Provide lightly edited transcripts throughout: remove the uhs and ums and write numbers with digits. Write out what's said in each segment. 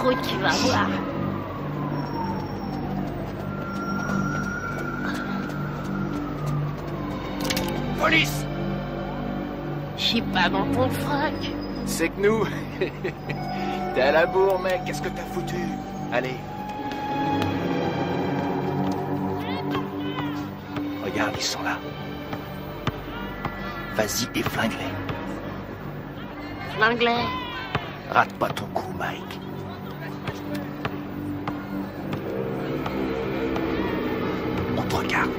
trop, tu vas voir. Police! Je suis pas dans ton frac. C'est que nous. T'es à la bourre, mec. Qu'est-ce que t'as foutu? Allez. Regarde, ils sont là. Vas-y et flingue-les. L'anglais. Rate pas ton coup, Mike. On te regarde.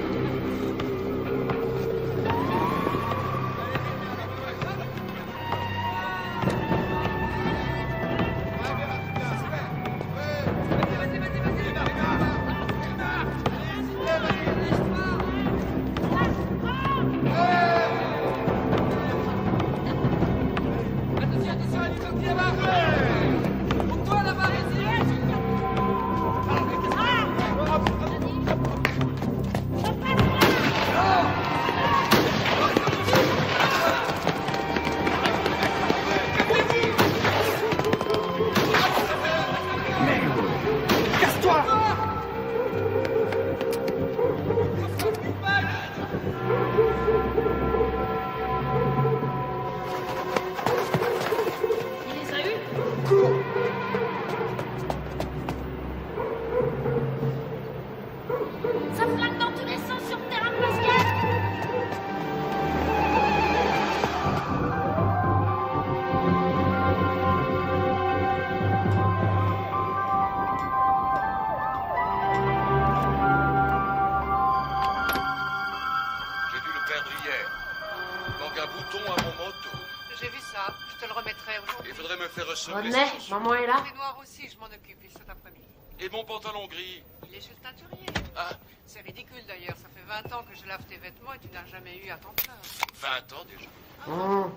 Ça flingue dans tous les sens sur le terrain de basket. J'ai dû le perdre hier. Il manque un bouton à mon manteau. J'ai vu ça, je te le remettrai aujourd'hui. Il faudrait me faire ressembler. René, maman est là. Les noirs aussi, je m'en occupe, ils cet après-midi. Et mon pantalon gris. Il est chez le teinturier. Ah, C'est ridicule d'ailleurs, ça fait 20 ans que je lave tes vêtements et tu n'as jamais eu à t'en plaindre. 20 ans déjà. Mmh.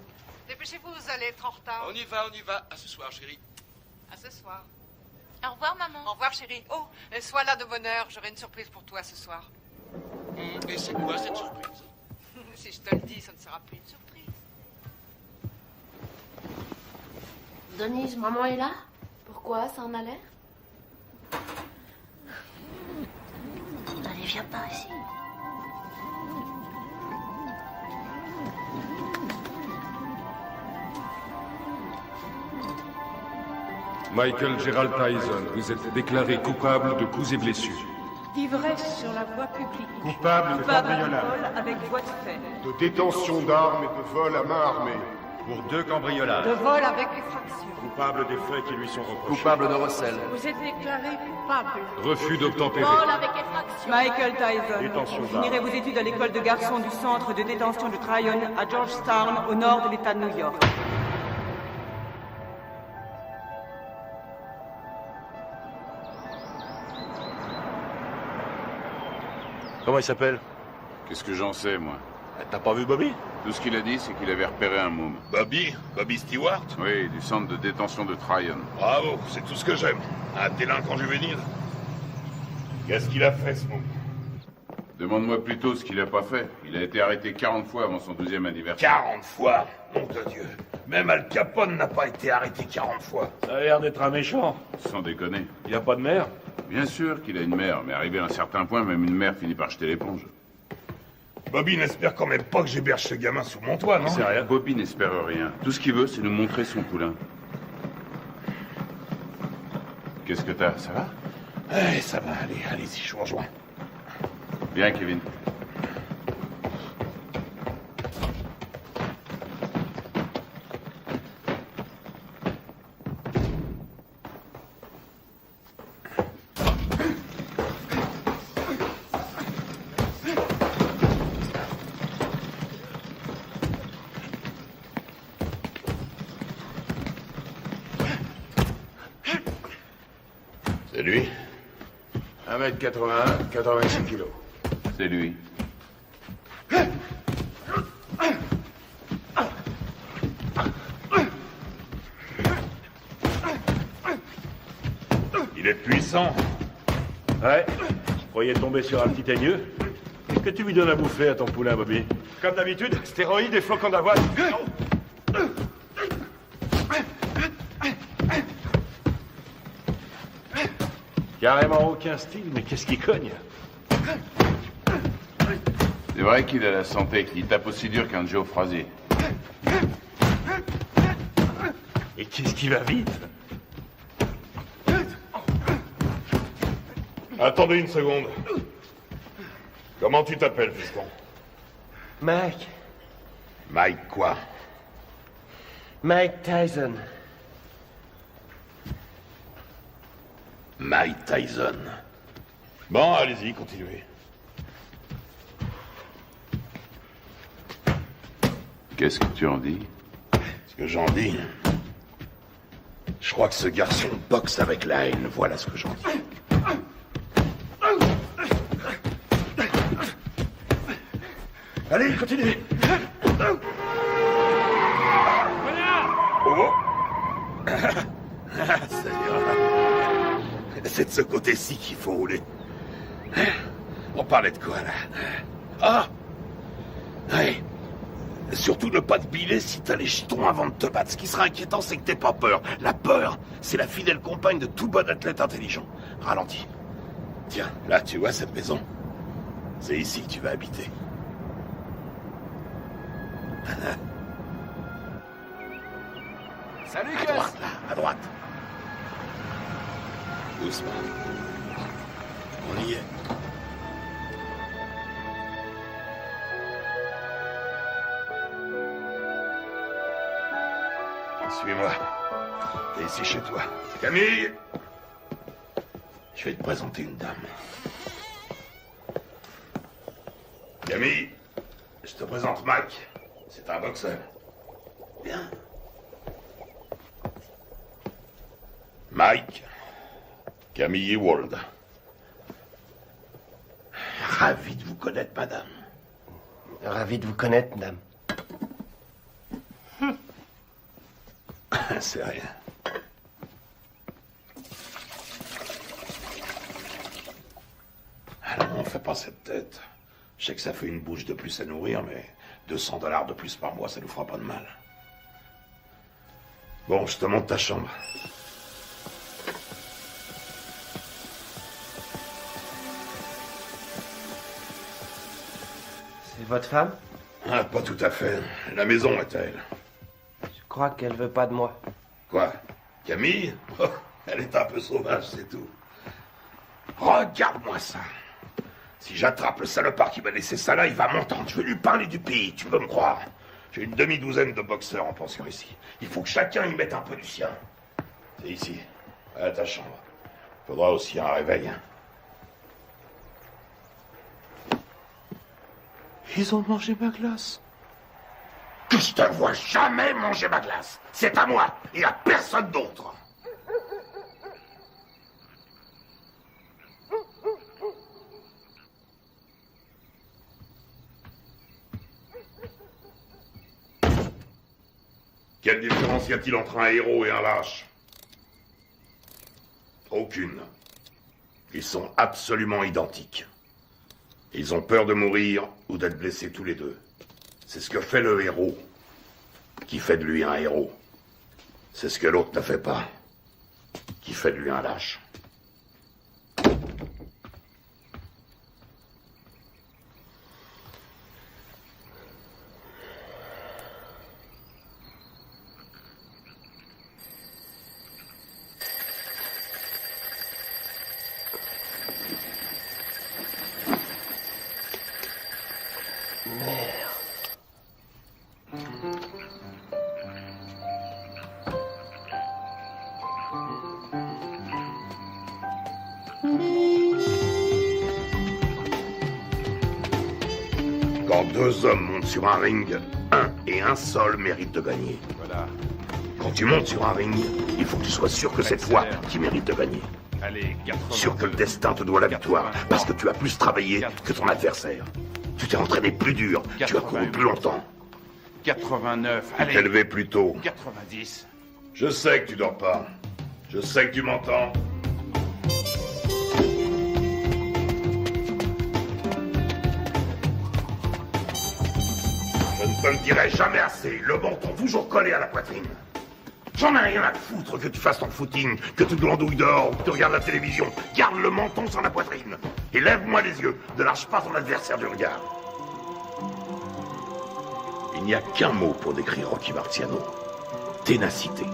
Dépêchez-vous, vous allez être en retard. On y va, on y va. À ce soir, chérie. À ce soir. Au revoir, maman. Au revoir, chérie. Oh, sois là de bonne heure, j'aurai une surprise pour toi ce soir. Et c'est quoi cette surprise? Si je te le dis, ça ne sera plus une surprise. Denise, maman est là. Pourquoi? Ça en a l'air? Allez, viens par ici. Michael Gerald Tyson, vous êtes déclaré coupable de coups et blessures. D'ivresse sur la voie publique. Coupable de Coupable de cambriolage, vol avec voie de fait. de détention d'armes et de vol à main armée. Pour 2 cambriolages. De vol avec effraction. Coupable des faits qui lui sont reprochés. Coupable de recel. Vous êtes déclaré coupable. Refus d'obtempérer. Vol avec effraction. Michael Tyson, Détention vous finirez vos études à l'école de garçons du centre de détention de Tryon à Georgetown, au nord de l'État de New York. Comment il s'appelle? Qu'est-ce que j'en sais, moi? T'as pas vu Bobby? Tout ce qu'il a dit, c'est qu'il avait repéré un môme. Bobby Stewart? Oui, du centre de détention de Tryon. Bravo, c'est tout ce que j'aime. Un délinquant juvénile. Qu'est-ce qu'il a fait, ce môme? Demande-moi plutôt ce qu'il a pas fait. Il a été arrêté 40 fois avant son 12e anniversaire. 40 fois? Nom de Dieu. Même Al Capone n'a pas été arrêté 40 fois. Ça a l'air d'être un méchant. Sans déconner. Il a pas de mère? Bien sûr qu'il a une mère, mais arrivé à un certain point, même une mère finit par jeter l'éponge. Bobby n'espère quand même pas que j'héberge ce gamin sous mon toit, non? C'est rien. Bobby n'espère rien. Tout ce qu'il veut, c'est nous montrer son poulain. Qu'est-ce que t'as? Ça va? Eh, ça va, allez-y, je vous rejoins. Bien, Kevin. C'est lui? 1m81, 86 kilos. C'est lui. Il est puissant. Ouais. Je croyais tomber sur un petit aigneux. Qu'est-ce que tu lui donnes à bouffer à ton poulain, Bobby? Comme d'habitude, stéroïdes et flocons d'avoine. Carrément aucun style, mais qu'est-ce qui cogne? C'est vrai qu'il a la santé, il tape aussi dur qu'un Joe Frazier. Et qu'est-ce qui va vite? Attendez une seconde. Comment tu t'appelles, fiston? Mike. Mike quoi? Mike Tyson. Mike Tyson. Bon, allez-y, continuez. Qu'est-ce que tu en dis? Ce que j'en dis... Je crois que ce garçon boxe avec la haine, voilà ce que j'en dis. Allez, continuez. Oh. Ça ira. C'est de ce côté-ci qu'il faut rouler. On parlait de quoi, là? Ah! Ouais. Surtout ne pas te biler si t'as les jetons avant de te battre. Ce qui sera inquiétant, c'est que t'aies pas peur. La peur, c'est la fidèle compagne de tout bon athlète intelligent. Ralentis. Tiens, là, tu vois cette maison? C'est ici que tu vas habiter. Salut, À Gus. droite, là, à droite. Doucement. On y est. Suis-moi. T'es ici chez toi. Camille! Je vais te présenter une dame. Camille, je te présente Mike. C'est un boxeur. Bien. Mike, Camille Ewald. Ravi de vous connaître, madame. Ravi de vous connaître, madame. C'est rien. Alors, on fait pas cette tête. Je sais que ça fait une bouche de plus à nourrir, mais $200 de plus par mois, ça nous fera pas de mal. Bon, je te montre ta chambre. C'est votre femme? Ah, pas tout à fait. La maison est à elle. Je crois qu'elle veut pas de moi. Quoi? Camille? Oh, elle est un peu sauvage, c'est tout. Regarde-moi ça. Si j'attrape le salopard qui m'a laissé ça là, il va m'entendre. Je vais lui parler du pays, tu peux me croire. J'ai une demi-douzaine de boxeurs en pension ici. Il faut que chacun y mette un peu du sien. C'est ici, à ta chambre. Faudra aussi un réveil. Hein. Ils ont mangé ma glace. Que je te vois jamais manger ma glace. C'est à moi et à personne d'autre. Quelle différence y a-t-il entre un héros et un lâche? Aucune. Ils sont absolument identiques. Ils ont peur de mourir ou d'être blessés tous les deux. C'est ce que fait le héros qui fait de lui un héros. C'est ce que l'autre ne fait pas, qui fait de lui un lâche. Quand deux hommes montent sur un ring, un et un seul mérite de gagner. Voilà. Quand tu montes sur un ring, il faut que tu sois sûr que cette fois, tu mérites de gagner. Allez, 82. Sûr que le destin te doit la victoire, parce que tu as plus travaillé que ton adversaire. Tu t'es entraîné plus dur, tu as couru plus longtemps. 89, Tu t'es levé plus tôt. 90. Je sais que tu dors pas. Je sais que tu m'entends. Je ne te le dirai jamais assez. Le menton toujours collé à la poitrine. J'en ai rien à foutre que tu fasses ton footing, que tu glandouilles dehors ou que tu regardes la télévision. Garde le menton sur la poitrine. Et lève-moi les yeux. Ne lâche pas ton adversaire du regard. Il n'y a qu'un mot pour décrire Rocky Marciano. Ténacité.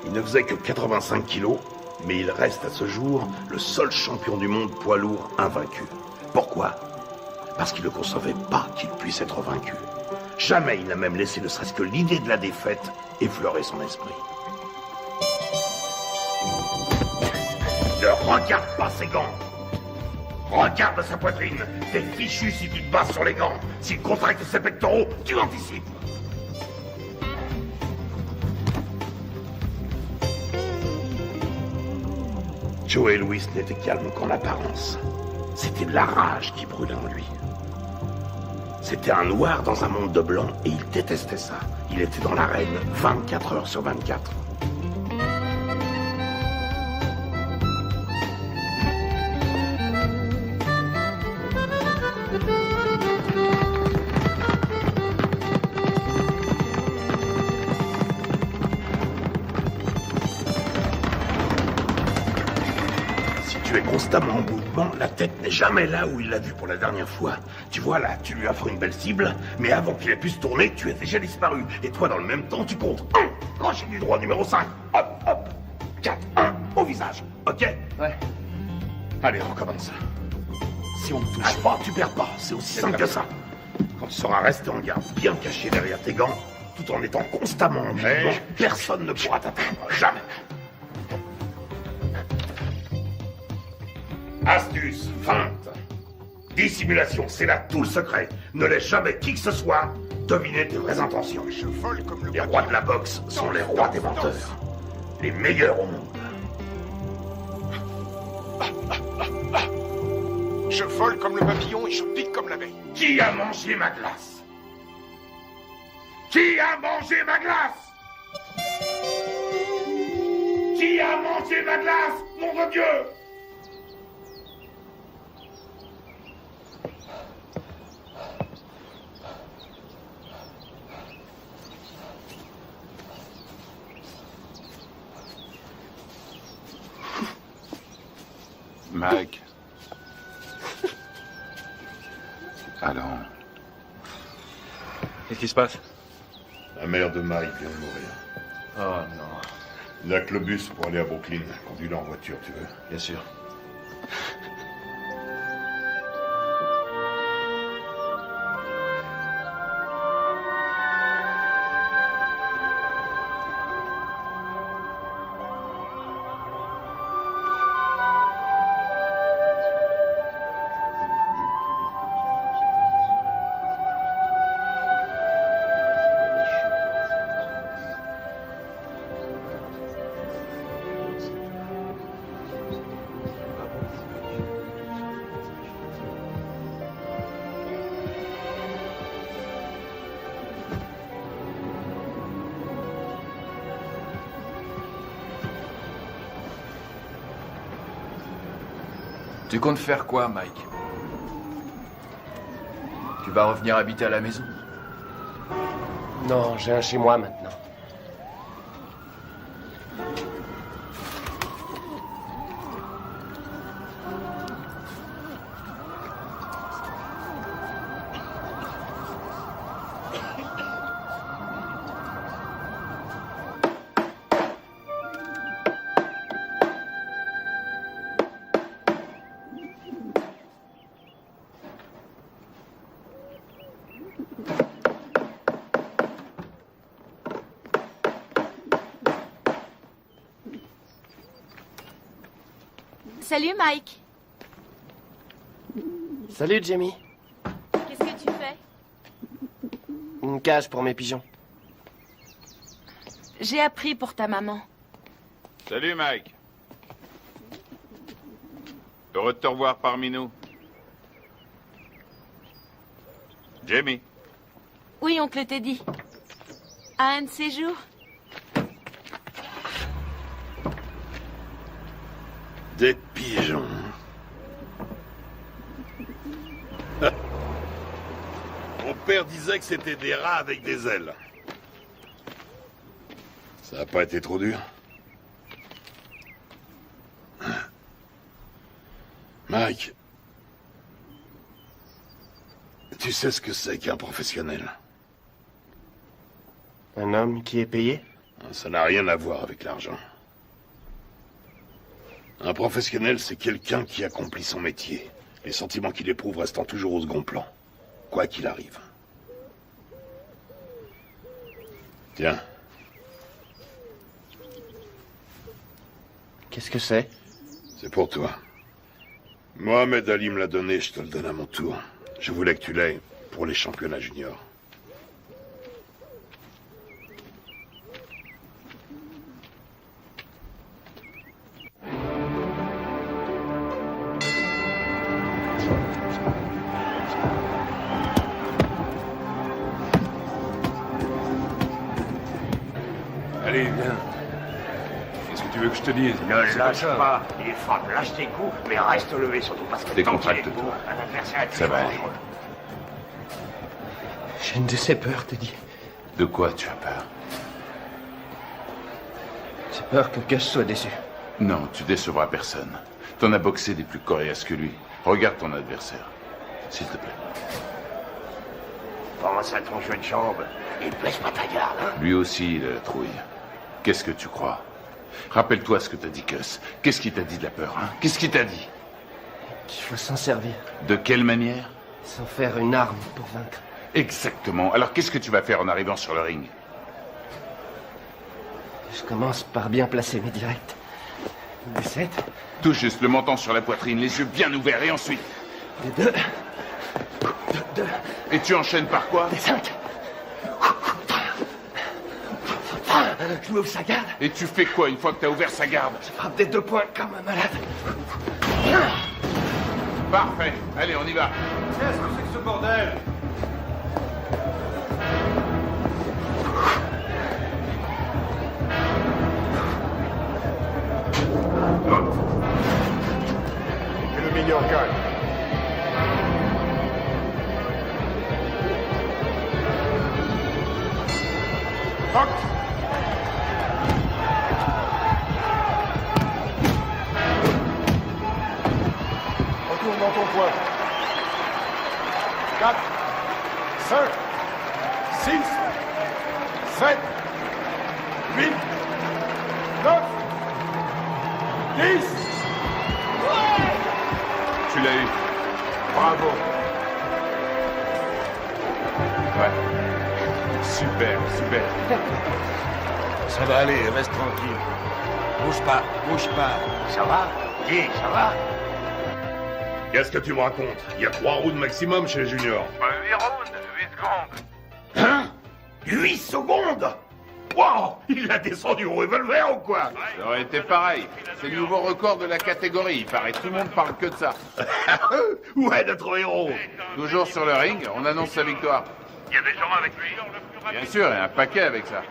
Il ne faisait que 85 kilos, mais il reste à ce jour le seul champion du monde poids lourd invaincu. Pourquoi? Parce qu'il ne concevait pas qu'il puisse être vaincu. Jamais il n'a même laissé ne serait-ce que l'idée de la défaite effleurer son esprit. Ne regarde pas ses gants. Regarde sa poitrine. T'es fichu si tu te bases sur les gants. S'il contracte ses pectoraux, tu anticipes. Joey Louis n'était calme qu'en apparence. C'était de la rage qui brûlait en lui. C'était un noir dans un monde de blanc et il détestait ça. Il était dans l'arène 24 heures sur 24. Constamment en mouvement, la tête n'est jamais là où il l'a vue pour la dernière fois. Tu vois là, tu lui offres une belle cible, mais avant qu'il ait pu se tourner, tu es déjà disparu. Et toi, dans le même temps, tu comptes 1, crochet du droit numéro 5, hop, hop, 4, 1, au visage, ok? Ouais. Allez, on recommence. Si on ne touche pas, tu perds pas, c'est aussi simple que ça. Quand tu sauras rester en garde, bien caché derrière tes gants, tout en étant constamment en mouvement, personne ne pourra t'atteindre, jamais. Astuce, feinte, dissimulation, c'est là tout le secret. Ne laisse jamais qui que ce soit deviner tes vraies intentions. Je vole comme le Les rois de la boxe sont les rois des menteurs. Les meilleurs au monde. Je vole comme le papillon et je pique comme l'abeille. Qui a mangé ma glace? Qui a mangé ma glace? Qui a mangé ma glace, nom de Dieu? Mike. Allons. Qu'est-ce qui se passe? La mère de Mike vient de mourir. Oh non. Il n'a que le bus pour aller à Brooklyn. Conduis-le en voiture, tu veux? Bien sûr. Tu comptes faire quoi, Mike? Tu vas revenir habiter à la maison? Non, j'ai un chez moi maintenant. Salut Mike. Salut Jamie. Qu'est-ce que tu fais? Une cage pour mes pigeons. J'ai appris pour ta maman. Salut, Mike. Heureux de te revoir parmi nous. Jamie. Oui, oncle Teddy. À un de ces jours. Des pigeons. Mon père disait que c'était des rats avec des ailes. Ça a pas été trop dur? Mike, tu sais ce que c'est qu'un professionnel? Un homme qui est payé? Ça n'a rien à voir avec l'argent. Un professionnel, c'est quelqu'un qui accomplit son métier. Les sentiments qu'il éprouve restant toujours au second plan, quoi qu'il arrive. Tiens. Qu'est-ce que c'est? C'est pour toi. Mohamed Ali me l'a donné, je te le donne à mon tour. Je voulais que tu l'aies pour les championnats juniors. Allez, viens. Qu'est-ce que tu veux que je te dise? Ne lâche pas. Il frappe, lâche tes coups, mais reste levé surtout parce que Décontracte-toi. un adversaire est Ça va très aller. dangereux. J'ai une de ces peurs, Teddy. De quoi tu as peur? J'ai peur que Gus soit déçu. Non, tu décevras personne. T'en as boxé des plus coriaces que lui. Regarde ton adversaire. S'il te plaît. Pense à ton jeu de jambes et baisse pas ta garde. Hein. Lui aussi, il a la trouille. Qu'est-ce que tu crois? Rappelle-toi ce que t'as dit, Gus. Qu'est-ce qu'il t'a dit de la peur, hein? Qu'est-ce qu'il t'a dit? Qu'il faut s'en servir. De quelle manière? Sans faire une arme pour vaincre. Exactement. Alors qu'est-ce que tu vas faire en arrivant sur le ring? Je commence par bien placer mes directs. Des 7. Tout juste, le menton sur la poitrine, les yeux bien ouverts, et ensuite? Des 2. De 2. Et tu enchaînes par quoi? Des 5. Je m'ouvre sa garde. Et tu fais quoi une fois que t'as ouvert sa garde? Je frappe des 2 points comme un malade. Parfait. Allez, on y va. Qu'est-ce que c'est que ce bordel? Que le meilleur gagne. Fuck! Retourne dans ton coin. 4, 5, 6, 7, 8, 9, 10. Tu l'as eu. Bravo. Ouais. Super, super. Ça va aller, reste tranquille. Bouge pas, bouge pas. Ça va? Dis, ça va? Qu'est-ce que tu me racontes? Il y a 3 rounds maximum chez les juniors. 8 rounds, 8 secondes. Hein? 8 secondes? Wow! Il l'a descendu au revolver ou quoi? Ça aurait été pareil. C'est le nouveau record de la catégorie. Il paraît tout le monde parle que de ça. Ouais, notre héros. Toujours sur le ring, on annonce sa victoire. Il y a des gens avec lui. Bien sûr, il y a un paquet avec ça.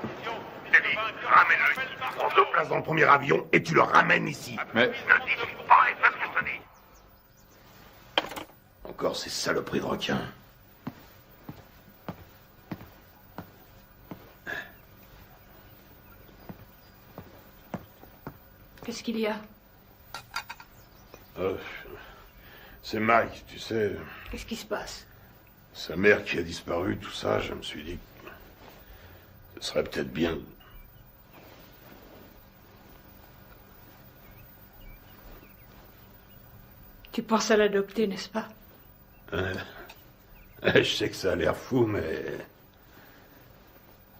Teddy, ramène-le. Prends 2 places dans le premier avion et tu le ramènes ici. Mais Ne discute pas et fais ce que je te dis. Encore ces saloperies de requins. Qu'est-ce qu'il y a? C'est Mike, tu sais. Qu'est-ce qui se passe? Sa mère qui a disparu, tout ça, je me suis dit que ce serait peut-être bien. Tu penses à l'adopter, n'est-ce pas? Je sais que ça a l'air fou, mais...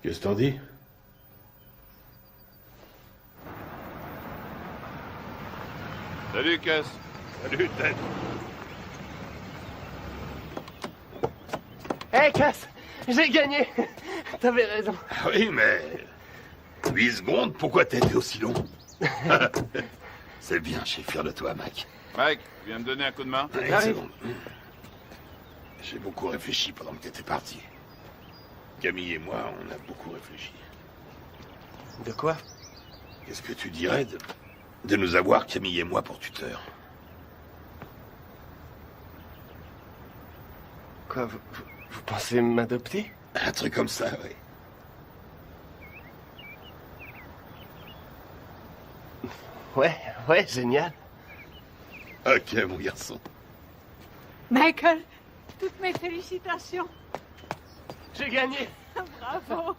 Qu'est-ce que t'en dis? salut, Cass. Salut, Ted. Hé, Cass! J'ai gagné! T'avais raison. Ah oui, mais... 8 secondes, pourquoi t'as été aussi long? C'est bien, je suis fier de toi, Mike. Mike, tu viens me donner un coup de main? Allez, une seconde. J'ai beaucoup réfléchi pendant que t'étais parti. Camille et moi, on a beaucoup réfléchi. De quoi? Qu'est-ce que tu dirais de nous avoir, Camille et moi, pour tuteurs? Quoi, vous pensez m'adopter? Un truc comme ça, oui. Ouais, génial. Ok, mon garçon. Michael, toutes mes félicitations. J'ai gagné. Bravo.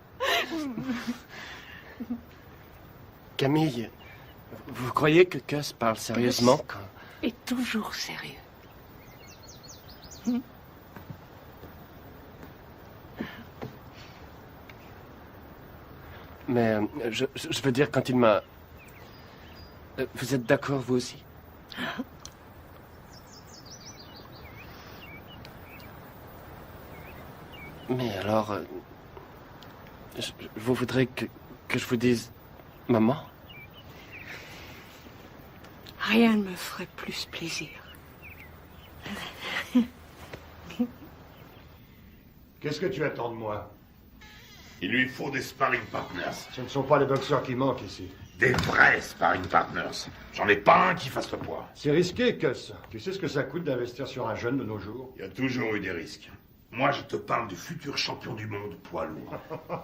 Camille, vous croyez que Gus parle sérieusement quand... Et toujours sérieux. Mais je veux dire, quand il m'a... Vous êtes d'accord, vous aussi? Mais alors... vous voudrez que je vous dise... Maman? Rien ne me ferait plus plaisir. Qu'est-ce que tu attends de moi? Il lui faut des sparring partners. Ce ne sont pas les boxeurs qui manquent ici. Des vrais sparring partners. J'en ai pas un qui fasse le poids. C'est risqué, Gus. Tu sais ce que ça coûte d'investir sur un jeune de nos jours? Il y a toujours eu des risques. Moi, je te parle du futur champion du monde poids lourd.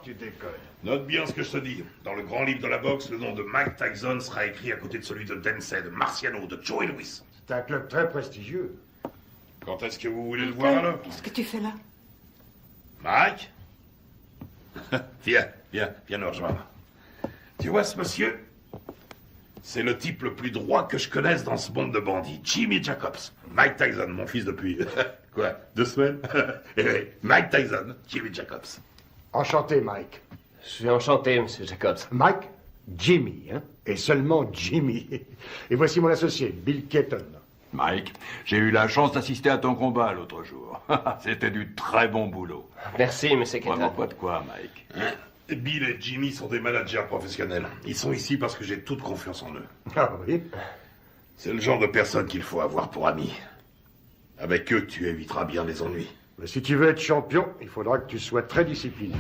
Tu déconnes. Note bien ce que je te dis. Dans le grand livre de la boxe, le nom de Mike Tyson sera écrit à côté de celui de Dempsey, de Marciano, de Joey Louis. C'est un club très prestigieux. Quand est-ce que vous voulez le voir alors? Qu'est-ce que tu fais là? Mike? Viens nous rejoindre. Tu vois ce monsieur? C'est le type le plus droit que je connaisse dans ce monde de bandits. Jimmy Jacobs. Mike Tyson, mon fils depuis... quoi, 2 semaines? Eh oui, Mike Tyson, Jimmy Jacobs. Enchanté, Mike. Je suis enchanté, monsieur Jacobs. Mike, Jimmy, hein? Et seulement Jimmy. Et voici mon associé, Bill Keaton. Mike, j'ai eu la chance d'assister à ton combat l'autre jour. C'était du très bon boulot. Merci, monsieur Keaton. Vraiment pas de quoi, Mike. Hein? Bill et Jimmy sont des managers professionnels. Ils sont ici parce que j'ai toute confiance en eux. Ah oui? C'est le genre de personne qu'il faut avoir pour amis. Avec eux, tu éviteras bien les ennuis. Mais si tu veux être champion, il faudra que tu sois très discipliné.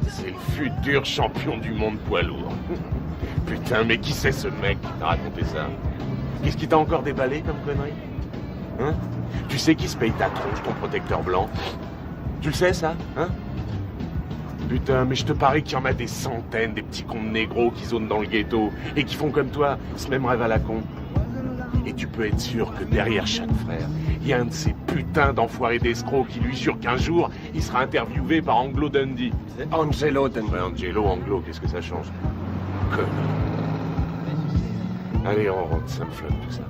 C'est le futur champion du monde poids lourd. Putain, mais qui c'est ce mec qui t'a raconté ça? Qu'est-ce qui t'a encore déballé comme connerie? Hein? Tu sais qui se paye ta tronche, ton protecteur blanc? Tu le sais, ça? Hein? Putain, mais je te parie qu'il y en a des centaines, des petits cons de négros qui zonent dans le ghetto et qui font comme toi, ce même rêve à la con. Et tu peux être sûr que derrière chaque frère, il y a un de ces putains d'enfoirés d'escrocs qui lui jure qu'un jour, il sera interviewé par Anglo Dundee. Angelo Dundee. Ouais, Angelo, Anglo, qu'est-ce que ça change? Connard. Allez, on rentre, ça me flotte tout ça.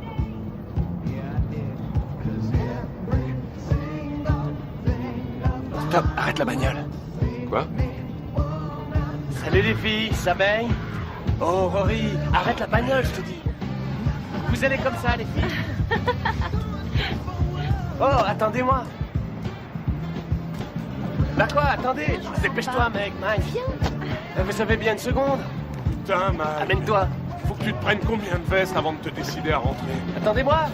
Stop, arrête la bagnole. Quoi? Salut les filles, ça baigne? Oh Rory, arrête la bagnole, je te dis. Vous allez comme ça, les filles? Oh, attendez-moi. Bah quoi, attendez. Dépêche-toi, mec, Mike. Viens. Vous avez bien une seconde? Putain, Mike. Amène-toi. Faut que tu te prennes combien de vestes avant de te décider à rentrer? Attendez-moi.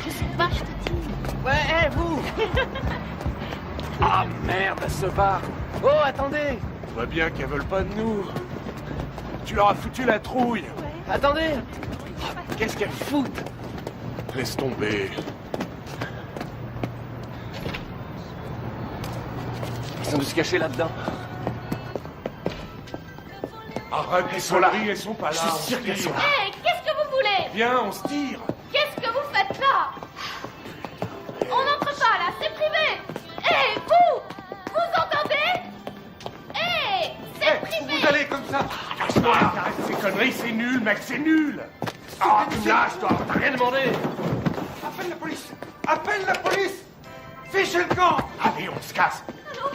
Je sais pas, je te dis. Ouais, vous. Ah merde, elle se barre. Oh, attendez. On voit bien qu'elles veulent pas de nous. Tu leur as foutu la trouille. Ouais. Attendez. Qu'est-ce qu'elles foutent? Laisse tomber. Ils ont dû se cacher là-dedans. Arrête, elles sont là. Elles sont pas là. Je suis sûr qu'elles sont là. Hé, qu'est-ce que vous voulez? Viens, on se tire. Qu'est-ce que vous faites là? On n'entre pas là, c'est privé. Hé, vous entendez? Hé, c'est privé. Vous allez comme ça. Lâche-moi, arrête ces conneries, c'est nul, mec, c'est nul. Ah, tu me lâches, toi. T'as rien demandé. Appelle la police. Appelle la police. Fichez le camp. Allez, on se casse. Allô?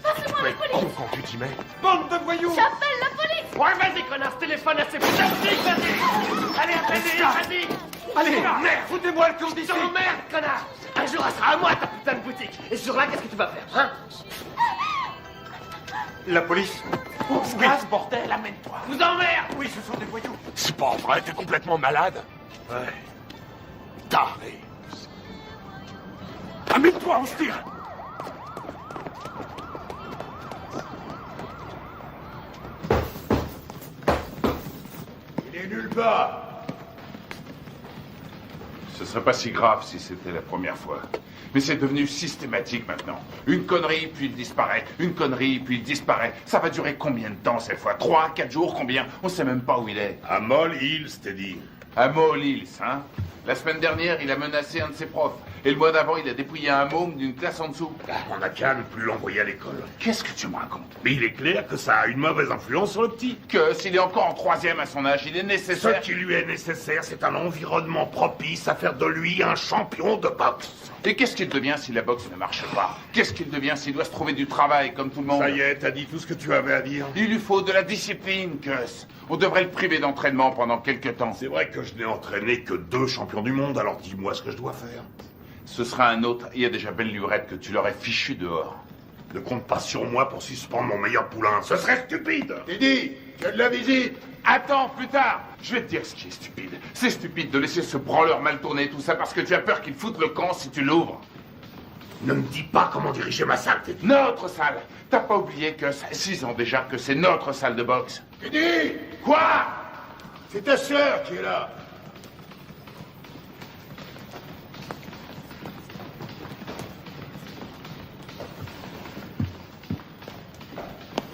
Passez-moi la police. Quand tu dis, mec. Bande de voyous. J'appelle la police. Ouais, vas-y, connard, téléphone à ces putains de flics, vas-y. Allez, appelle-les, vas-y. Allez, merde, foutez-moi le camp d'ici. Merde, connard. Un jour, elle sera à moi, ta putain de boutique. Et ce jour-là, qu'est-ce que tu vas faire, hein? La police. On se casse, bordel, amène-toi. Vous emmerde. Oui, ce sont des voyous. C'est pas vrai, t'es complètement malade. Ouais. Taré. Amène-toi, on se tire. Il est nulle part. Ce serait pas si grave si c'était la première fois. Mais c'est devenu systématique maintenant. Une connerie, puis il disparaît. Une connerie, puis il disparaît. Ça va durer combien de temps cette fois? 3, 4 jours, combien? On sait même pas où il est. À Moll Hills, t'es dit. À Moll Hills, hein? La semaine dernière, il a menacé un de ses profs. Et le mois d'avant, il a dépouillé un môme d'une classe en dessous. On n'a qu'à ne plus l'envoyer à l'école. Qu'est-ce que tu me racontes? Mais il est clair que ça a une mauvaise influence sur le petit. Que s'il est encore en 3e à son âge, il est nécessaire... Ce qui lui est nécessaire, c'est un environnement propice à faire de lui un champion de boxe. Et qu'est-ce qu'il devient si la boxe ne marche pas? Qu'est-ce qu'il devient s'il doit se trouver du travail comme tout le monde? Ça y est, t'as dit tout ce que tu avais à dire. Il lui faut de la discipline, Gus. On devrait le priver d'entraînement pendant quelques temps. C'est vrai que je n'ai entraîné que 2 champions du monde, alors dis-moi ce que je dois faire. Ce sera un autre. Il y a déjà belle lurette que tu l'aurais fichu dehors. Ne compte pas sur moi pour suspendre mon meilleur poulain. Ce serait stupide. Teddy, tu as de la visite. Attends, plus tard. Je vais te dire ce qui est stupide. C'est stupide de laisser ce branleur mal tourner tout ça parce que tu as peur qu'il foute le camp si tu l'ouvres. Ne me dis pas comment diriger ma salle, Teddy. Notre salle. T'as pas oublié que ça fait 6 ans déjà que c'est notre salle de boxe. Teddy! Quoi? C'est ta sœur qui est là.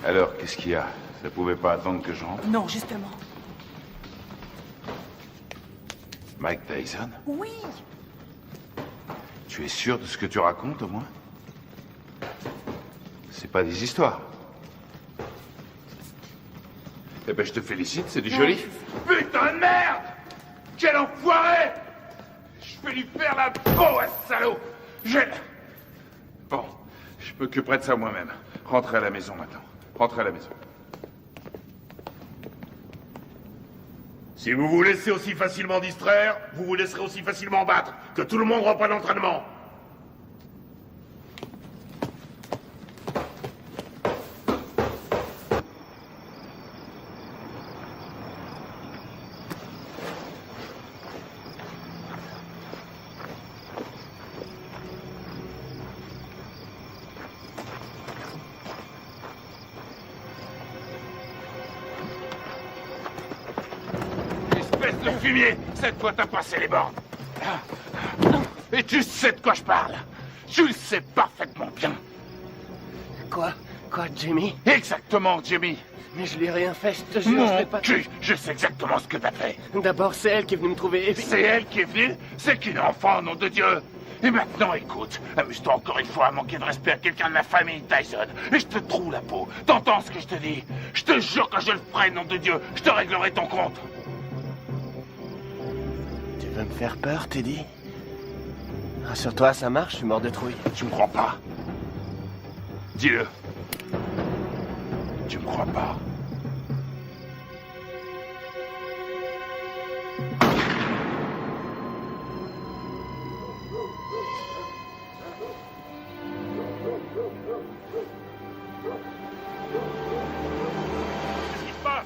Alors, qu'est-ce qu'il y a? Ça pouvait pas attendre que je rentre? Non, justement. Mike Tyson? Oui. Tu es sûr de ce que tu racontes, au moins? C'est pas des histoires. Eh ben, je te félicite, c'est du joli. Putain de merde! Quel enfoiré! Je vais lui faire la peau à ce salaud! Bon, je m'occuperai de ça moi-même. Rentrez à la maison maintenant. Rentrez à la maison. Si vous vous laissez aussi facilement distraire, vous vous laisserez aussi facilement battre. Que tout le monde reprenne l'entraînement. Le fumier, cette fois t'as passé les bornes. Et tu sais de quoi je parle. Tu le sais parfaitement bien. Quoi, Jimmy? Exactement, Jimmy. Mais je lui ai rien fait, je te jure, Mon je l'ai pas... cul, je sais exactement ce que t'as fait. D'abord, c'est elle qui est venue me trouver. Et puis... C'est elle qui est venue? C'est qu'une enfant, nom de Dieu. Et maintenant, écoute, amuse-toi encore une fois à manquer de respect à quelqu'un de la famille Tyson. Et je te troue la peau. T'entends ce que je te dis? Je te jure que je le ferai, nom de Dieu. Je te réglerai ton compte. Tu veux me faire peur, Teddy? Rassure-toi, ça marche, je suis mort de trouille. Tu me crois pas? Dis-le. Tu me crois pas? Qu'est-ce qui se passe?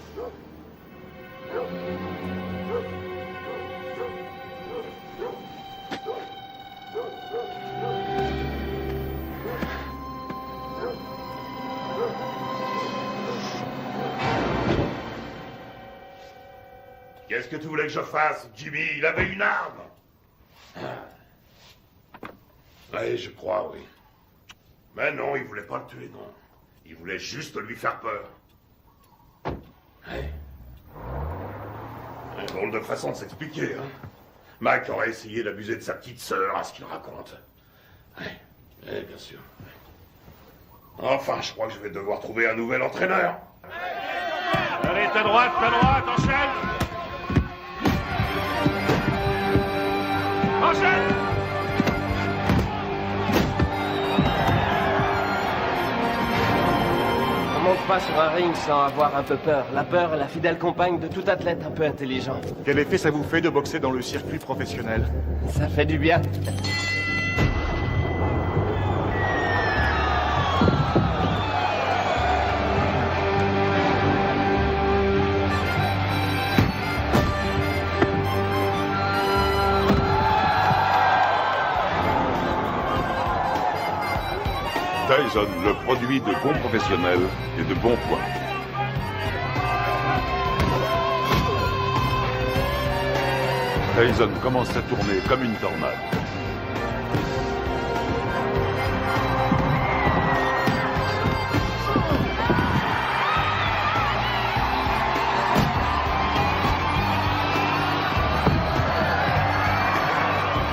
Qu'est-ce que tu voulais que je fasse, Jimmy? Il avait une arme. Oui, je crois, oui. Mais non, il voulait pas le tuer, non. Il voulait juste lui faire peur. Ouais. Un drôle de façon de s'expliquer, hein. Mac aurait essayé d'abuser de sa petite sœur, à ce qu'il raconte. Ouais, bien sûr. Enfin, je crois que je vais devoir trouver un nouvel entraîneur. Allez, ta droite, enchaîne! Enchaîne! On monte pas sur un ring sans avoir un peu peur. La peur est la fidèle compagne de tout athlète un peu intelligent. Quel effet ça vous fait de boxer dans le circuit professionnel? Ça fait du bien. Tyson, le produit de bons professionnels et de bons points. Tyson commence à tourner comme une tornade.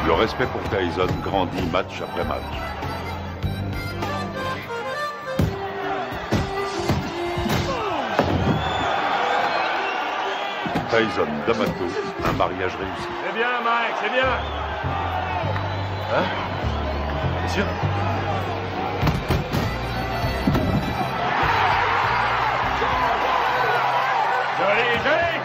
Le respect pour Tyson grandit match après match. Tyson, D'Amato, un mariage réussi. C'est bien, Mike, c'est bien. Hein? T'es sûr? Joli, joli.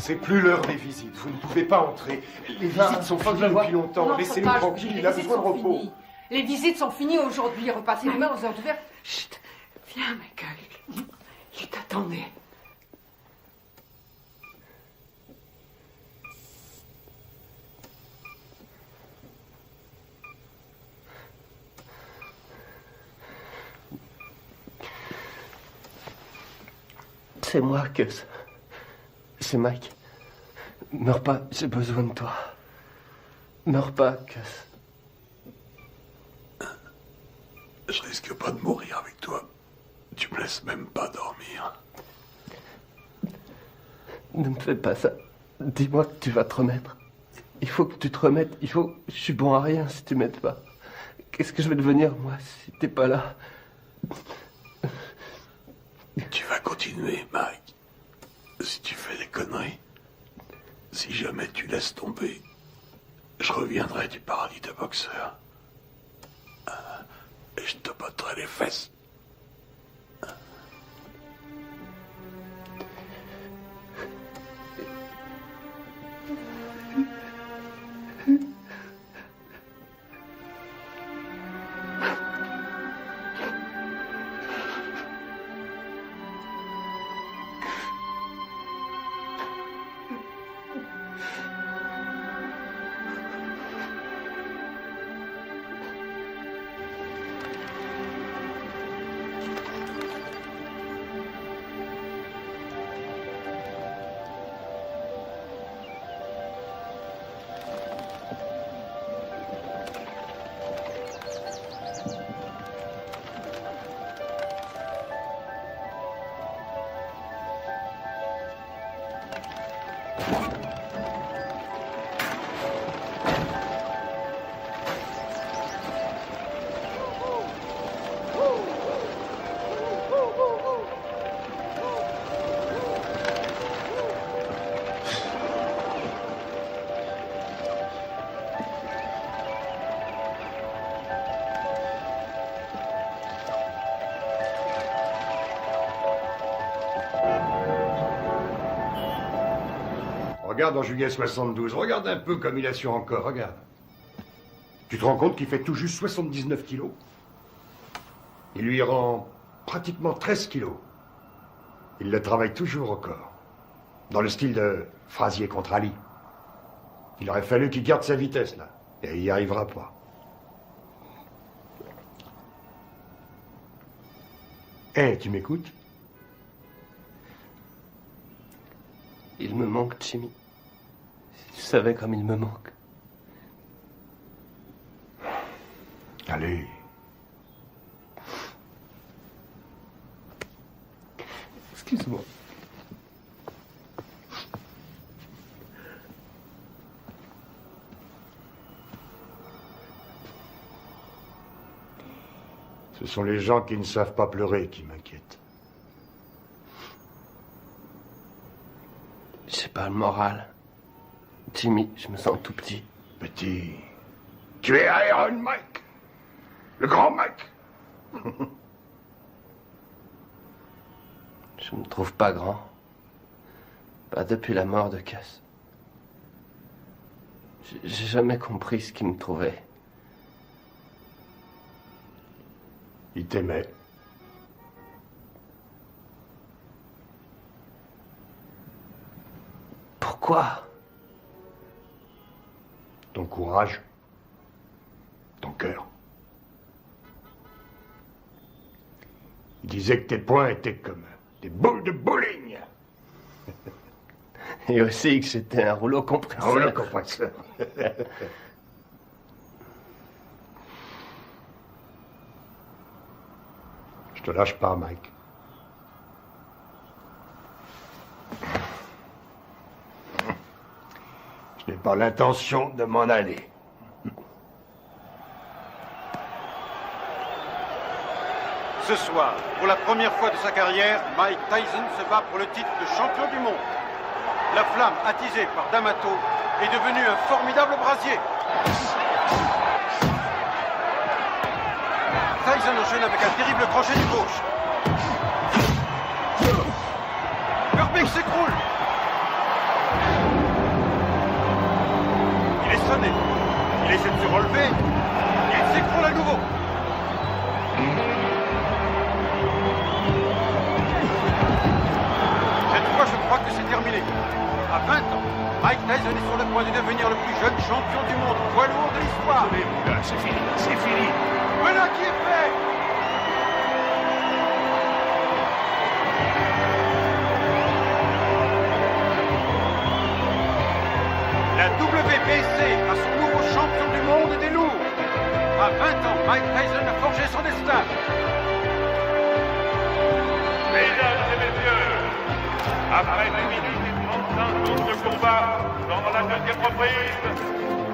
C'est plus l'heure des visites. Vous ne pouvez pas entrer. Les visites sont finies depuis longtemps. Laissez-nous tranquille. Il a besoin de repos. Les visites sont finies aujourd'hui. Repassez demain aux heures ouvertes. Chut. Viens, Michael. Il t'attendait. C'est moi, Gus. C'est Mike. Meurs pas, j'ai besoin de toi. Meurs pas, Gus. Je risque pas de mourir avec toi. Tu me laisses même pas dormir. Ne me fais pas ça. Dis-moi que tu vas te remettre. Il faut que tu te remettes. Je suis bon à rien si tu m'aides pas. Qu'est-ce que je vais devenir, moi, si t'es pas là? Tu vas continuer, Mike. Si tu fais des conneries, si jamais tu laisses tomber, je reviendrai du paradis de boxeur. Et je te botterai les fesses. Regarde en juillet 72, regarde un peu comme il a su encore, regarde. Tu te rends compte qu'il fait tout juste 79 kilos? Il lui rend pratiquement 13 kilos. Il le travaille toujours au corps. Dans le style de Frazier contre Ali. Il aurait fallu qu'il garde sa vitesse, là. Et il n'y arrivera pas. Hé, tu m'écoutes? Il me manque, Jimmy. Si tu savais comme il me manque. Allez. Excuse-moi. Ce sont les gens qui ne savent pas pleurer qui m'inquiètent. J'ai pas le moral. Jimmy, je me sens tout petit. Petit. Tu es Iron Mike. Le grand Mike. Je me trouve pas grand. Pas depuis la mort de Cass. J'ai jamais compris ce qui me trouvait. Il t'aimait. Quoi? Ton courage. Ton cœur. Il disait que tes poings étaient comme des boules de bowling. Et aussi que j'étais un rouleau compresseur. Un rouleau compresseur. Je te lâche pas, Mike. Je n'ai pas l'intention de m'en aller. Ce soir, pour la première fois de sa carrière, Mike Tyson se bat pour le titre de champion du monde. La flamme attisée par D'Amato est devenue un formidable brasier. Tyson enchaîne avec un terrible crochet du gauche. Verbeek s'écroule. Il est sonné. Il essaie de se relever. Il s'écroule à nouveau. Cette fois, je crois que c'est terminé. À 20 ans, Mike Tyson est sur le point de devenir le plus jeune champion du monde poids lourd de l'histoire. C'est fini, c'est fini. Voilà qui est fait. La WBC a son nouveau champion du monde des lourds. À 20 ans, Mike Tyson a forgé son destin. Mesdames et messieurs, après 2 minutes et 35 secondes de combat, dans la deuxième reprise,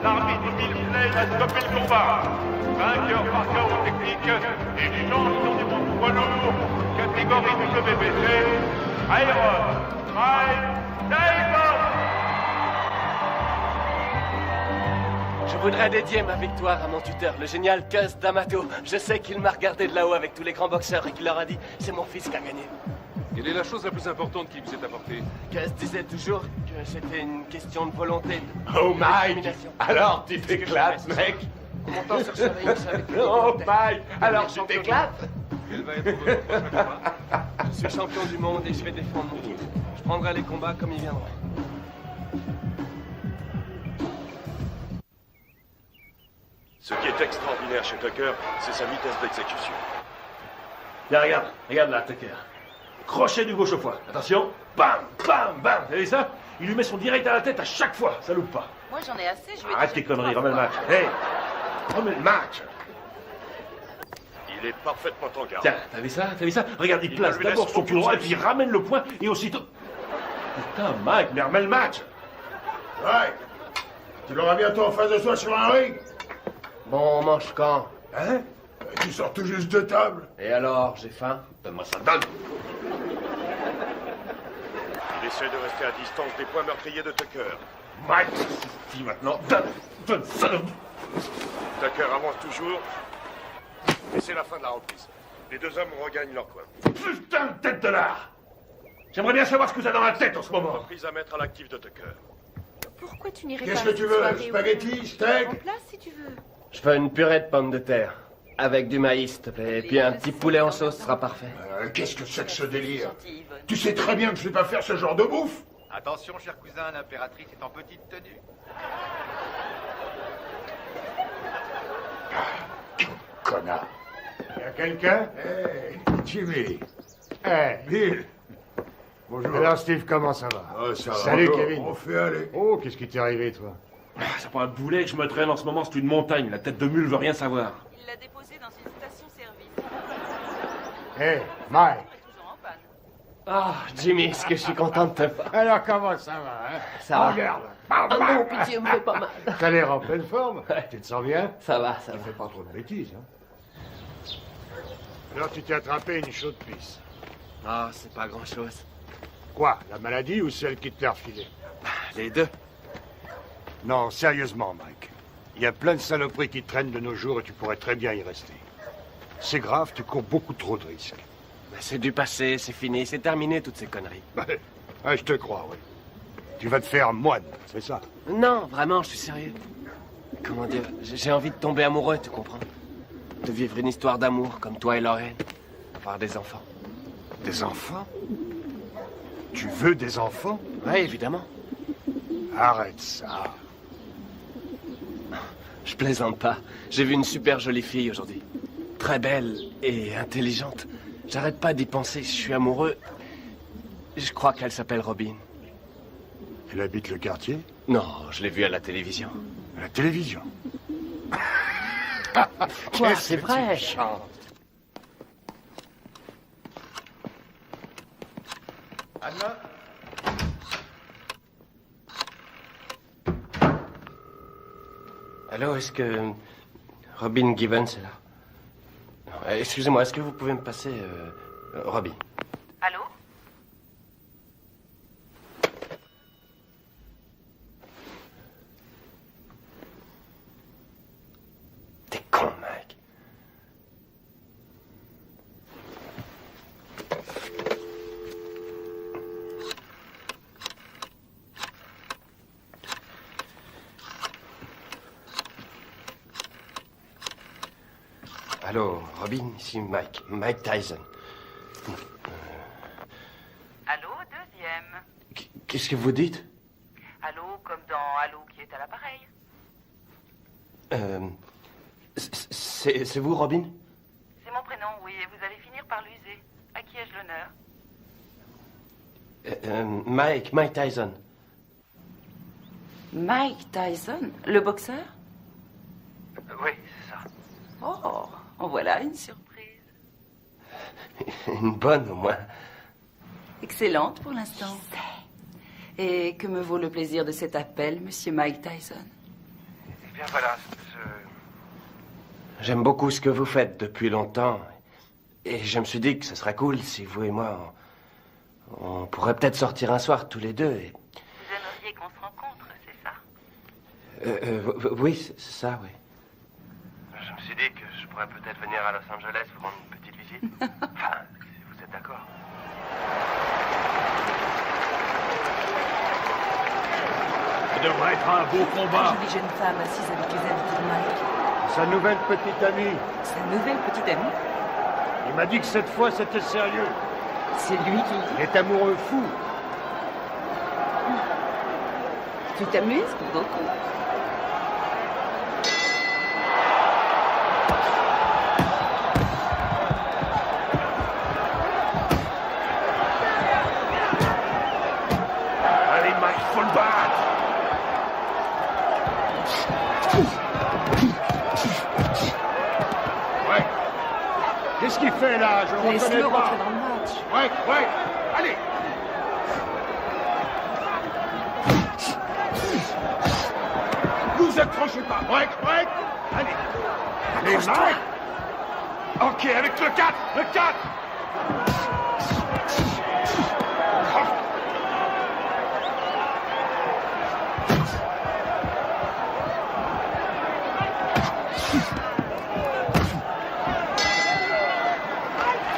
l'arbitre Bill Slade a stoppé le combat. Vainqueur par chaos technique et champion du monde poids lourd, catégorie WBC, Iron Mike Tyson. Je voudrais dédier ma victoire à mon tuteur, le génial Cus D'Amato. Je sais qu'il m'a regardé de là-haut avec tous les grands boxeurs et qu'il leur a dit « C'est mon fils qui a gagné ». Quelle est la chose la plus importante qu'il vous ait apportée? Cus disait toujours que c'était une question de volonté. Oh Mike, alors tu t'éclates, mec. Comment t'en sortirais ça avec Oh Mike, alors tu t'éclates. Quel va être votre prochain combat? Je suis champion du monde et je vais défendre mon titre. Je prendrai les combats comme ils viendront. Ce qui est extraordinaire chez Tucker, c'est sa vitesse d'exécution. Là, regarde là, Tucker. Crochet du gauche au foie. Attention. Bam, bam, bam. Vous avez ça? Il lui met son direct à la tête à chaque fois. Ça loupe pas. Moi, j'en ai assez, je vais... Arrête tes conneries, remets le match. Hey, remets le match. Il est parfaitement en garde. Tiens, t'as vu ça? T'as vu ça? Regarde, il place ne lui laisse d'abord son pied droit et puis il ramène le poing et aussitôt... Putain, Mike, mais remets le match. Ouais. Tu l'auras bientôt en face de soi sur un ring. Bon, on mange quand? Hein? Tu sors tout juste de table. Et alors, j'ai faim? Donne-moi ça, donne. Il essaie de rester à distance des points meurtriers de Tucker. Mike, dis maintenant, donne ça. Tucker avance toujours. Et c'est la fin de la reprise. Les deux hommes regagnent leur coin. Putain de tête de l'art. J'aimerais bien savoir ce que t'as dans la tête en ce moment. Reprise à mettre à l'actif de Tucker. Pourquoi tu n'irais pas Qu'est-ce à que cette tu veux? soirée Spaghetti, où- steak? En place, si tu veux. Je veux une purée de pommes de terre. Avec du maïs, s'il te plaît. Et puis un petit poulet en sauce sera parfait. Qu'est-ce que c'est que ce délire? Tu sais très bien que je ne vais pas faire ce genre de bouffe. Attention, cher cousin, l'impératrice est en petite tenue. Connard. Y a quelqu'un? Hey, Jimmy. Hey, Bill. Bonjour. Alors, Steve, comment ça va? Oh, ça va. Salut, Bonjour. Kevin. On fait aller. Oh, qu'est-ce qui t'est arrivé, toi? C'est pas un boulet que je me traîne en ce moment, c'est une montagne. La tête de mule veut rien savoir. Il l'a déposé dans une station-service. Hey, Mike. Ah, Jimmy, est-ce que je suis content de te voir? Alors, comment ça va, hein? Ça va. Regarde. Ah non, pitié, me fais pas mal. T'as l'air en pleine forme. Tu te sens bien? Ça va, ça Tu va. fais pas trop de bêtises, hein? Alors, tu t'es attrapé une chaude pisse. Ah, c'est pas grand-chose. Quoi? La maladie ou celle qui te l'a refilée? Les deux. Non, sérieusement, Mike. Il y a plein de saloperies qui traînent de nos jours et tu pourrais très bien y rester. C'est grave, tu cours beaucoup trop de risques. Mais c'est du passé, c'est fini, c'est terminé toutes ces conneries. Ah, je te crois, oui. Tu vas te faire moine, c'est ça? Non, vraiment, je suis sérieux. Comment dire, j'ai envie de tomber amoureux, tu comprends? De vivre une histoire d'amour comme toi et Lorraine. Avoir des enfants. Des enfants? Tu veux des enfants? Oui, évidemment. Arrête ça. Je plaisante pas. J'ai vu une super jolie fille aujourd'hui. Très belle et intelligente. J'arrête pas d'y penser, je suis amoureux. Je crois qu'elle s'appelle Robin. Elle habite le quartier? Non, je l'ai vue à la télévision. À la télévision? Quoi, c'est vrai. Anna? Allô, est-ce que Robin Gibbons est là? Non, excusez-moi, est-ce que vous pouvez me passer Robin? Allô? T'es con, Mike. Allô, Robin, ici Mike Tyson. Allô, deuxième. Qu'est-ce que vous dites? Allô, comme dans Allô qui est à l'appareil. C'est vous, Robin? C'est mon prénom, oui, et vous allez finir par l'user. À qui ai-je l'honneur? Mike Tyson. Mike Tyson, le boxeur? Oui, c'est ça. Oh, en voilà une surprise. Une bonne, au moins. Excellente pour l'instant. Et que me vaut le plaisir de cet appel, monsieur Mike Tyson? Eh bien, voilà, J'aime beaucoup ce que vous faites depuis longtemps. Et je me suis dit que ce serait cool si vous et moi, on pourrait peut-être sortir un soir tous les deux. Et... Vous aimeriez qu'on se rencontre, c'est ça? Oui, c'est ça, oui. Je me suis dit que je pourrais peut-être venir à Los Angeles vous rendre une petite visite. Enfin, si vous êtes d'accord. Ça devrait être un beau combat. Une jolie jeune femme assise avec les habits de Mike. Sa nouvelle petite amie. Sa nouvelle petite amie? Il m'a dit que cette fois c'était sérieux. C'est lui qui... Il est amoureux fou. Tu t'amuses beaucoup. Allez, Mike, faut le battre. Ouais. Qu'est-ce qu'il fait là? Je le reconnais Laisse-le pas. rentrer dans le match. Ouais. Allez. Vous accrochez pas. Ouais. Allez. Allez, Mike. Ok, avec le 4. Le 4.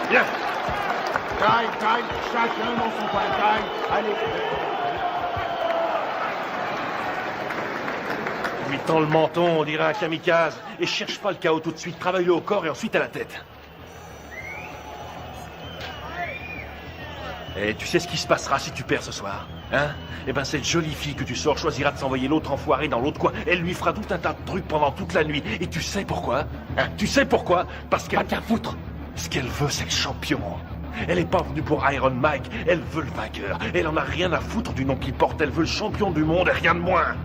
Bien. Time. Chacun dans son coin. Time. Allez. Lui tend le menton, on dirait un kamikaze. Et cherche pas le chaos tout de suite. Travaille-le au corps et ensuite à la tête. Et tu sais ce qui se passera si tu perds ce soir, hein? Eh ben, cette jolie fille que tu sors choisira de s'envoyer l'autre enfoiré dans l'autre coin. Elle lui fera tout un tas de trucs pendant toute la nuit. Et tu sais pourquoi? Hein? Tu sais pourquoi? Parce qu'elle... Pas qu'à foutre. Ce qu'elle veut, c'est le champion. Elle est pas venue pour Iron Mike. Elle veut le vainqueur. Elle en a rien à foutre du nom qu'il porte. Elle veut le champion du monde et rien de moins.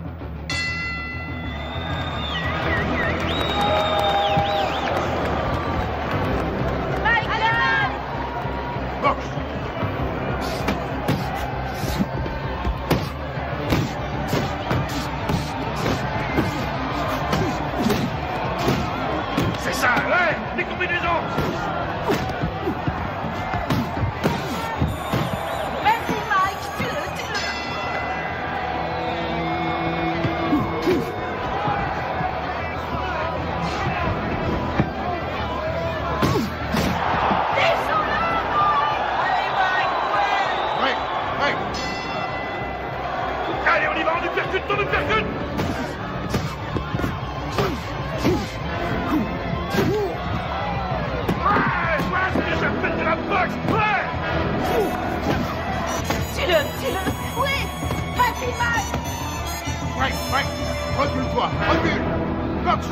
C'est ça, ouais, les combinaisons. Vas-y, Mike, tue-le. Allez, on y va, on uppercut, on uppercut. Ouais, c'est ce que j'appelle de la boxe, ouais. Tue-le. Oui, vas-y, Mike. Mike, recule-toi, recule. Boxe.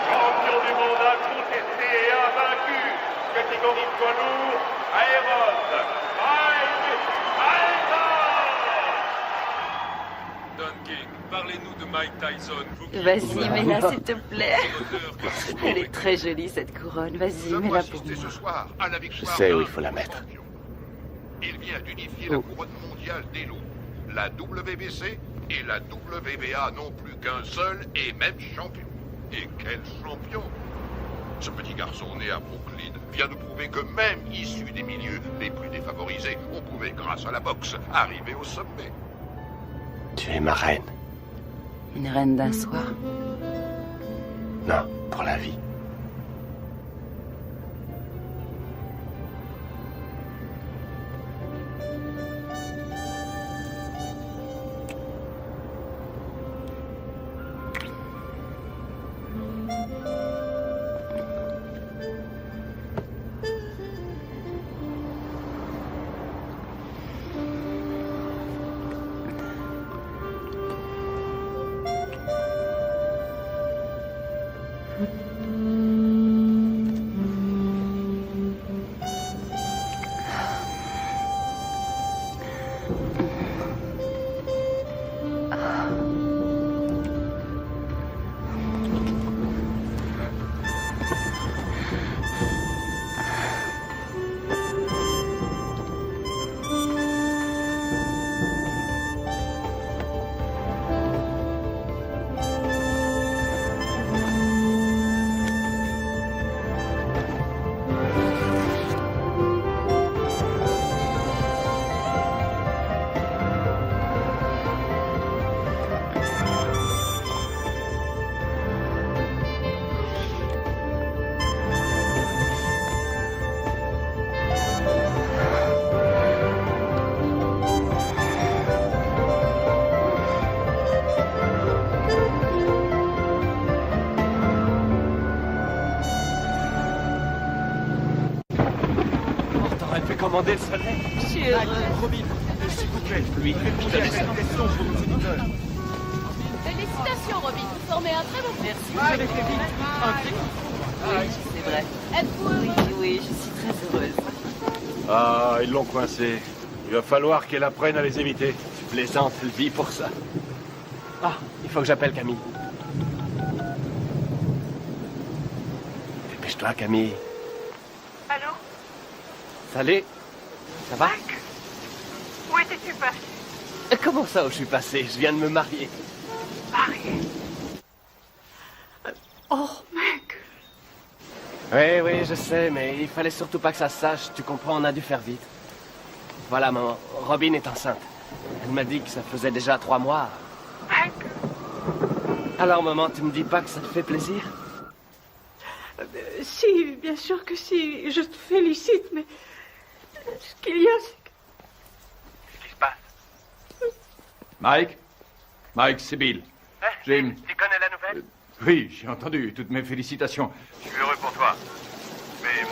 Champion du monde incontesté et invaincu, catégorie poids lourd, Aéron, Mike Tyson. Don King, parlez-nous de Mike Tyson. Vas-y, mets-la s'il te plaît. Elle est très jolie cette couronne. Vas-y, mets-la pour moi. Ce soir à la Je victoire sais où d'un il faut la mettre. champion. Il vient d'unifier la couronne mondiale des loups. La WBC et la WBA n'ont plus qu'un seul et même champion. Et quel champion! Ce petit garçon né à Brooklyn vient de prouver que même issu des milieux les plus défavorisés, on pouvait, grâce à la boxe, arriver au sommet. Tu es ma reine. Une reine d'un soir. Non, pour la vie. Commander le soleil. Je suis heureuse. Robin, s'il vous plaît, lui, je te laisse une question pour nos éditeurs. Félicitations, Robin. Vous formez un très bon Merci. Vous avez fait vite. Un très Oui, c'est vrai. Êtes-vous heureux? Oui, je suis très heureuse. Ah, ils l'ont coincé. Il va falloir qu'elle apprenne à les éviter. Tu plaisantes, elle vit pour ça. Ah, il faut que j'appelle Camille. Dépêche-toi, Camille. Allô? Salut. Ça va? Mike? Où étais-tu passé? Comment ça où je suis passé? Je viens de me marier. Marié? Oh, mec! Oui, je sais, mais il fallait surtout pas que ça se sache. Tu comprends, on a dû faire vite. Voilà, maman. Robin est enceinte. Elle m'a dit que ça faisait déjà 3 mois. Mec? Alors, maman, tu me dis pas que ça te fait plaisir? Si, bien sûr que si. Je te félicite, mais... Ce qu'il y a, c'est que... Qu'est-ce qui se passe? Mike, c'est Bill. Jim. Tu connais la nouvelle? Oui, j'ai entendu. Toutes mes félicitations. Je suis heureux pour toi. Mais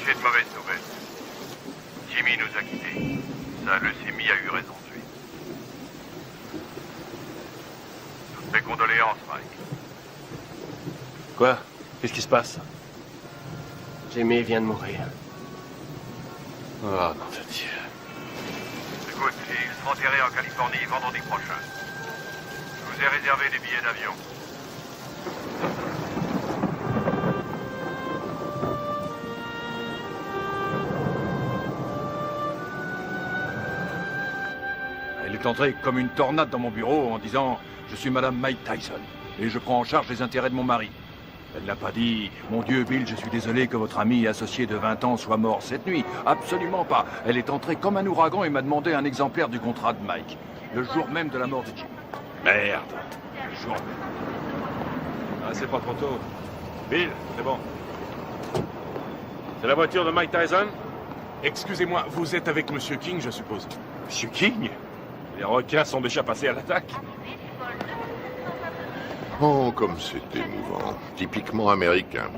j'ai de mauvaises nouvelles. Jimmy nous a quittés. Sa leucémie a eu raison de lui. Toutes mes condoléances, Mike. Quoi? Qu'est-ce qui se passe? Jimmy vient de mourir. Oh, nom de Dieu. Écoute, ils seront enterrés en Californie vendredi prochain. Je vous ai réservé des billets d'avion. Elle est entrée comme une tornade dans mon bureau en disant « Je suis Madame Mike Tyson et je prends en charge les intérêts de mon mari. » Elle n'a pas dit « Mon Dieu, Bill, je suis désolé que votre ami et associé de 20 ans soit mort cette nuit. » Absolument pas. Elle est entrée comme un ouragan et m'a demandé un exemplaire du contrat de Mike. Le jour même de la mort de Jim. Merde. Le jour même. Ah, c'est pas trop tôt. Bill, c'est bon. C'est la voiture de Mike Tyson? Excusez-moi, vous êtes avec Monsieur King, je suppose. Monsieur King? Les requins sont déjà passés à l'attaque. Oh, comme c'est émouvant. Typiquement américain.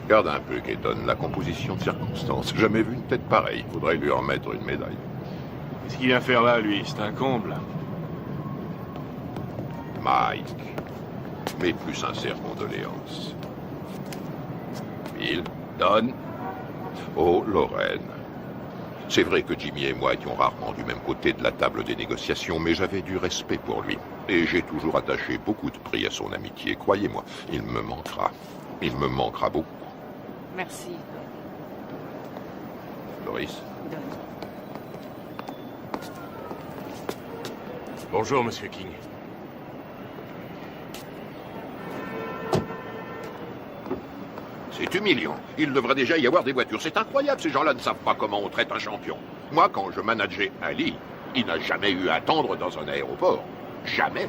Regarde un peu, Keaton, la composition de circonstances. Jamais vu une tête pareille. Faudrait lui remettre une médaille. Qu'est-ce qu'il vient faire là, lui? C'est un comble. Mike. Mes plus sincères condoléances. Bill. Don. Oh, Lorraine. C'est vrai que Jimmy et moi étions rarement du même côté de la table des négociations, mais j'avais du respect pour lui. Et j'ai toujours attaché beaucoup de prix à son amitié. Croyez-moi, il me manquera. Il me manquera beaucoup. Merci. Doris. Bonjour, Monsieur King. C'est humiliant. Il devrait déjà y avoir des voitures. C'est incroyable, ces gens-là ne savent pas comment on traite un champion. Moi, quand je manageais Ali, il n'a jamais eu à attendre dans un aéroport. Jamais.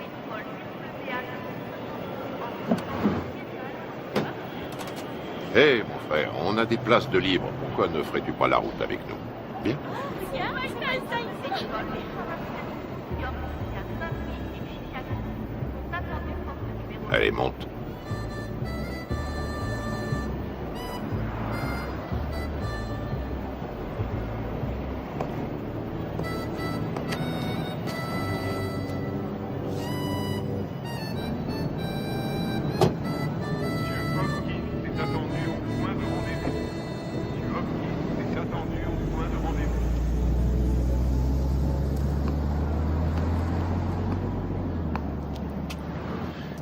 Hé, mon frère, on a des places de libre. Pourquoi ne ferais-tu pas la route avec nous? Bien. Allez, monte.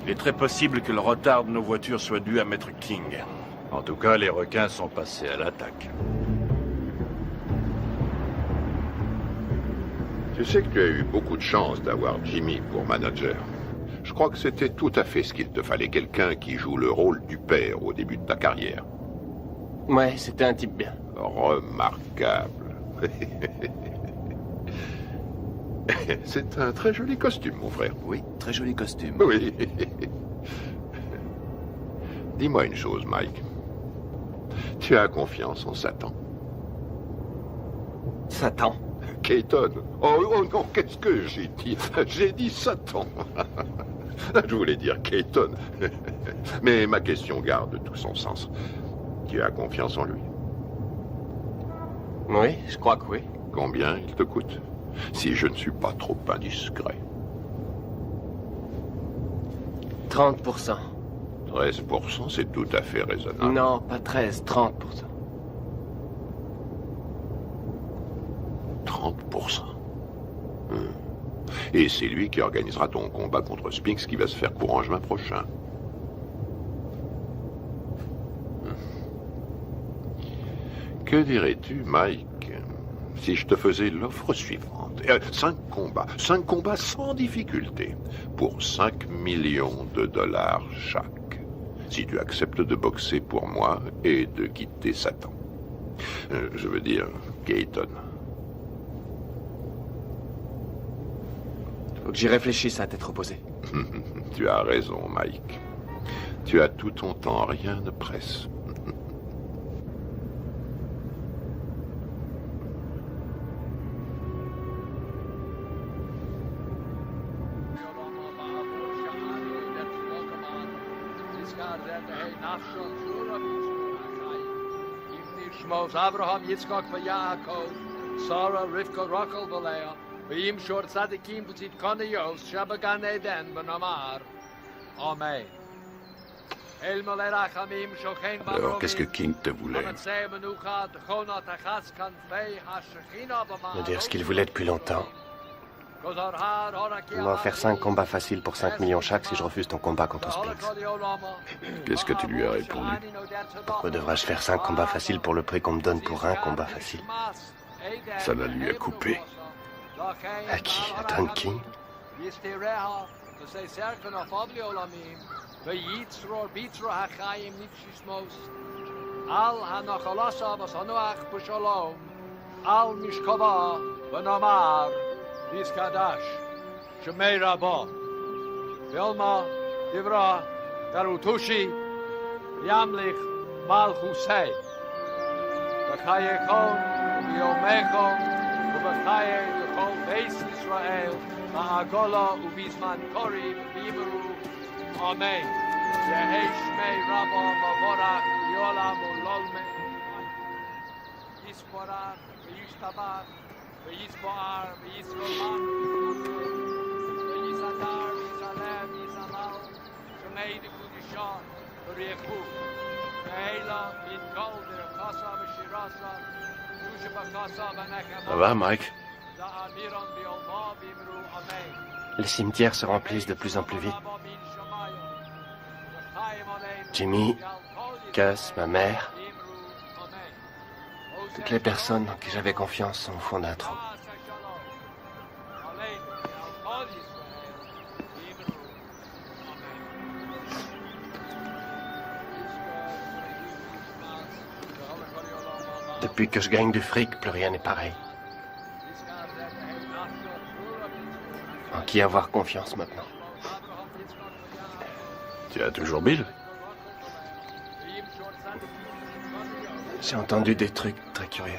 Il est très possible que le retard de nos voitures soit dû à Maître King. En tout cas, les requins sont passés à l'attaque. Tu sais que tu as eu beaucoup de chance d'avoir Jimmy pour manager. Je crois que c'était tout à fait ce qu'il te fallait, quelqu'un qui joue le rôle du père au début de ta carrière. Ouais, c'était un type bien. Remarquable. C'est un très joli costume, mon frère. Oui, très joli costume. Oui. Dis-moi une chose, Mike. Tu as confiance en Satan? Satan? Keaton. Oh non, qu'est-ce que j'ai dit? J'ai dit Satan. Je voulais dire Keaton. Mais ma question garde tout son sens. Tu as confiance en lui? Oui, je crois que oui. Combien il te coûte? Si je ne suis pas trop indiscret. 30%. 13%, c'est tout à fait raisonnable. Non, pas 13, 30%. 30%. Et c'est lui qui organisera ton combat contre Spinks qui va se faire courant juin prochain. Que dirais-tu, Mike, si je te faisais l'offre suivante? 5 combats sans difficulté, pour 5 millions de dollars chaque. Si tu acceptes de boxer pour moi et de quitter Satan. Je veux dire, Keaton. Faut que j'y réfléchisse à tête reposée. Tu as raison, Mike. Tu as tout ton temps, rien ne presse. Abraham, Yitzchak, Yaakov, Sarah, Rivka, Rachel, Leah, V'yim shor tzadikim b'tzit kaniyos, shabagan eden b'namar. Amen. Alors, qu'est-ce que King te voulait? Me dire ce qu'il voulait depuis longtemps. Il m'a offert 5 combats faciles pour 5 millions chaque si je refuse ton combat contre Spinks. Qu'est-ce que tu lui as répondu? Pourquoi devrais-je faire 5 combats faciles pour le prix qu'on me donne pour un combat facile? Ça la lui a coupé. À qui? À Don King? say certain of Obliolamim, the Yitzror Bitra Hachayim Nitschismos, Al Hanachalasa Vasanuach Pushalom, Al Mishkova, Vanamar, Iskadash, Shemei Rabba, Yelma, Divra, Tarutushi, Yamlich, Malchusei, Bachayekon, Yomechon, Ubachaye, Yechol, Beis Israel, Ma'agola, Ubizman Kori, Biberu, Amen. Yehesh Mei Rabba, Mavorach, Yolam, Ulolme, Yisporach, Yishtabach, Yisboar, Yisroman, Yisadar, Yizalem, Yizamal, Shemei de Kudishon, Riechu, Meila, Min Gold, Kasa, Shirasa, Yushabakasa, Banekama. Ça va, Mike? Za'amiron, Biolma, Bimru, Amen. Les cimetières se remplissent de plus en plus vite. Jimmy, Cass, ma mère, toutes les personnes en qui j'avais confiance sont au fond d'un trou. Depuis que je gagne du fric, plus rien n'est pareil. En qui avoir confiance maintenant? Tu as toujours Bill? J'ai entendu des trucs très curieux.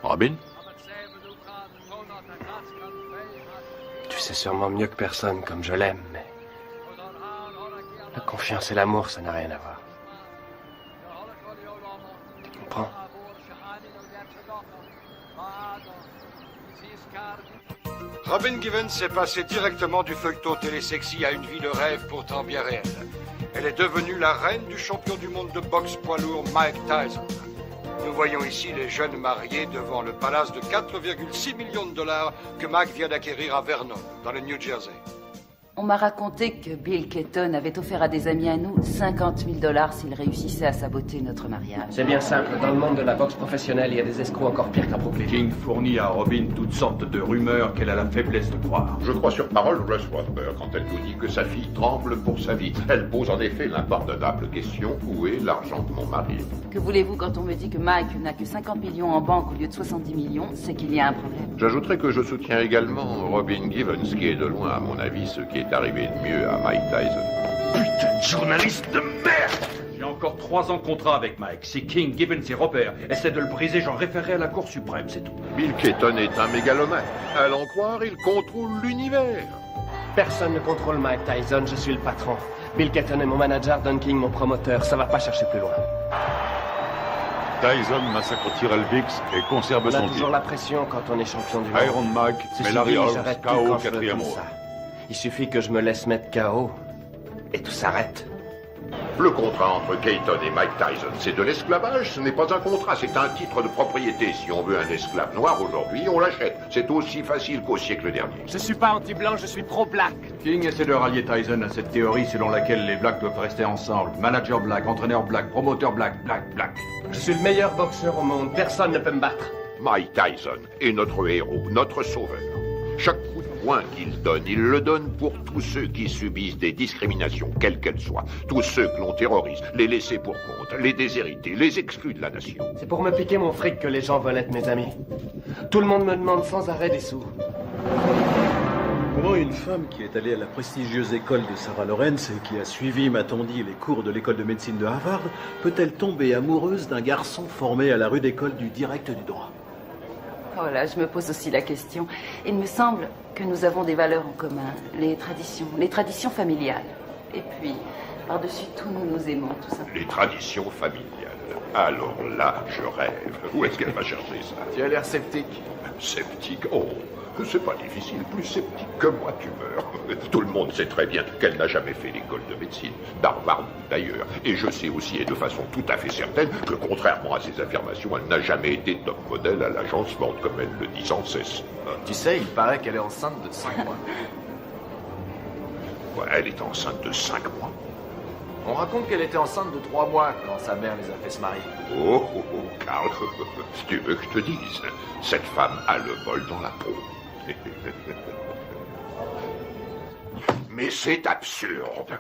Robin? Tu sais sûrement mieux que personne comme je l'aime, mais... la confiance et l'amour, ça n'a rien à voir. Tu comprends? Robin Givens est passée directement du feuilleton télésexy à une vie de rêve pourtant bien réelle. Elle est devenue la reine du champion du monde de boxe poids lourd Mike Tyson. Nous voyons ici les jeunes mariés devant le palace de 4,6 millions de dollars que Mike vient d'acquérir à Vernon, dans le New Jersey. On m'a raconté que Bill Keaton avait offert à des amis à nous 50 000 $ s'ils réussissaient à saboter notre mariage. C'est bien simple. Dans le monde de la boxe professionnelle, il y a des escrocs encore pires qu'à Brooklyn. King fournit à Robin toutes sortes de rumeurs qu'elle a la faiblesse de croire. Je crois sur parole Russ Rothberg quand elle nous dit que sa fille tremble pour sa vie. Elle pose en effet l'impardonnable question: où est l'argent de mon mari? Que voulez-vous quand on me dit que Mike n'a que 50 millions en banque au lieu de 70 millions? C'est qu'il y a un problème. J'ajouterai que je soutiens également Robin Givens, qui est de loin, à mon avis, ce qui est arrivé de mieux à Mike Tyson. Putain de journaliste de merde! J'ai encore 3 ans de contrat avec Mike. Si King, Gibbons et Robert essaient de le briser, j'en référerai à la Cour suprême, c'est tout. Bill Keaton est un mégalomane. À l'en croire, il contrôle l'univers. Personne ne contrôle Mike Tyson, je suis le patron. Bill Keaton est mon manager, Don King mon promoteur. Ça va pas chercher plus loin. Tyson massacre Tyrell Biggs et conserve On a son toujours titre. la pression quand on est champion du monde. Iron Mike met Ceci Larry dit, Holmes j'arrête tout KO quand je veux, 4e comme round. ça. Il suffit que je me laisse mettre KO et tout s'arrête. Le contrat entre Keaton et Mike Tyson, c'est de l'esclavage. Ce n'est pas un contrat, c'est un titre de propriété. Si on veut un esclave noir aujourd'hui, on l'achète. C'est aussi facile qu'au siècle dernier. Je suis pas anti-blanc, je suis pro-black. King essaie de rallier Tyson à cette théorie selon laquelle les blacks doivent rester ensemble. Manager black, entraîneur black, promoteur black, black. Je suis le meilleur boxeur au monde, personne ne peut me battre. Mike Tyson est notre héros, notre sauveur. Chaque coup de poing qu'il donne, il le donne pour tous ceux qui subissent des discriminations, quelles qu'elles soient. Tous ceux que l'on terrorise, les laissés pour compte, les déshérités, les exclus de la nation. C'est pour me piquer mon fric que les gens veulent être mes amis. Tout le monde me demande sans arrêt des sous. Comment une femme qui est allée à la prestigieuse école de Sarah Lawrence et qui a suivi, m'a-t-on dit, les cours de l'école de médecine de Harvard, peut-elle tomber amoureuse d'un garçon formé à la rude école du direct du droit? Voilà, je me pose aussi la question. Il me semble que nous avons des valeurs en commun, les traditions familiales. Et puis, par-dessus tout, nous nous aimons, tout simplement. Les traditions familiales. Alors là, je rêve. Où est-ce qu'elle va chercher ça? Tu as l'air sceptique. Sceptique? Oh, c'est pas difficile. Plus sceptique que moi, tu meurs. Tout le monde sait très bien qu'elle n'a jamais fait l'école de médecine, d'Harvard d'ailleurs. Et je sais aussi, et de façon tout à fait certaine, que contrairement à ses affirmations, elle n'a jamais été top modèle à l'agencement, comme elle le dit sans cesse. Tu sais, il paraît qu'elle est enceinte de 5 mois. Ouais, elle est enceinte de 5 mois. On raconte qu'elle était enceinte de 3 mois quand sa mère les a fait se marier. Oh, oh, oh, Karl, si tu veux que je te dise, cette femme a le vol dans la peau. Mais c'est absurde.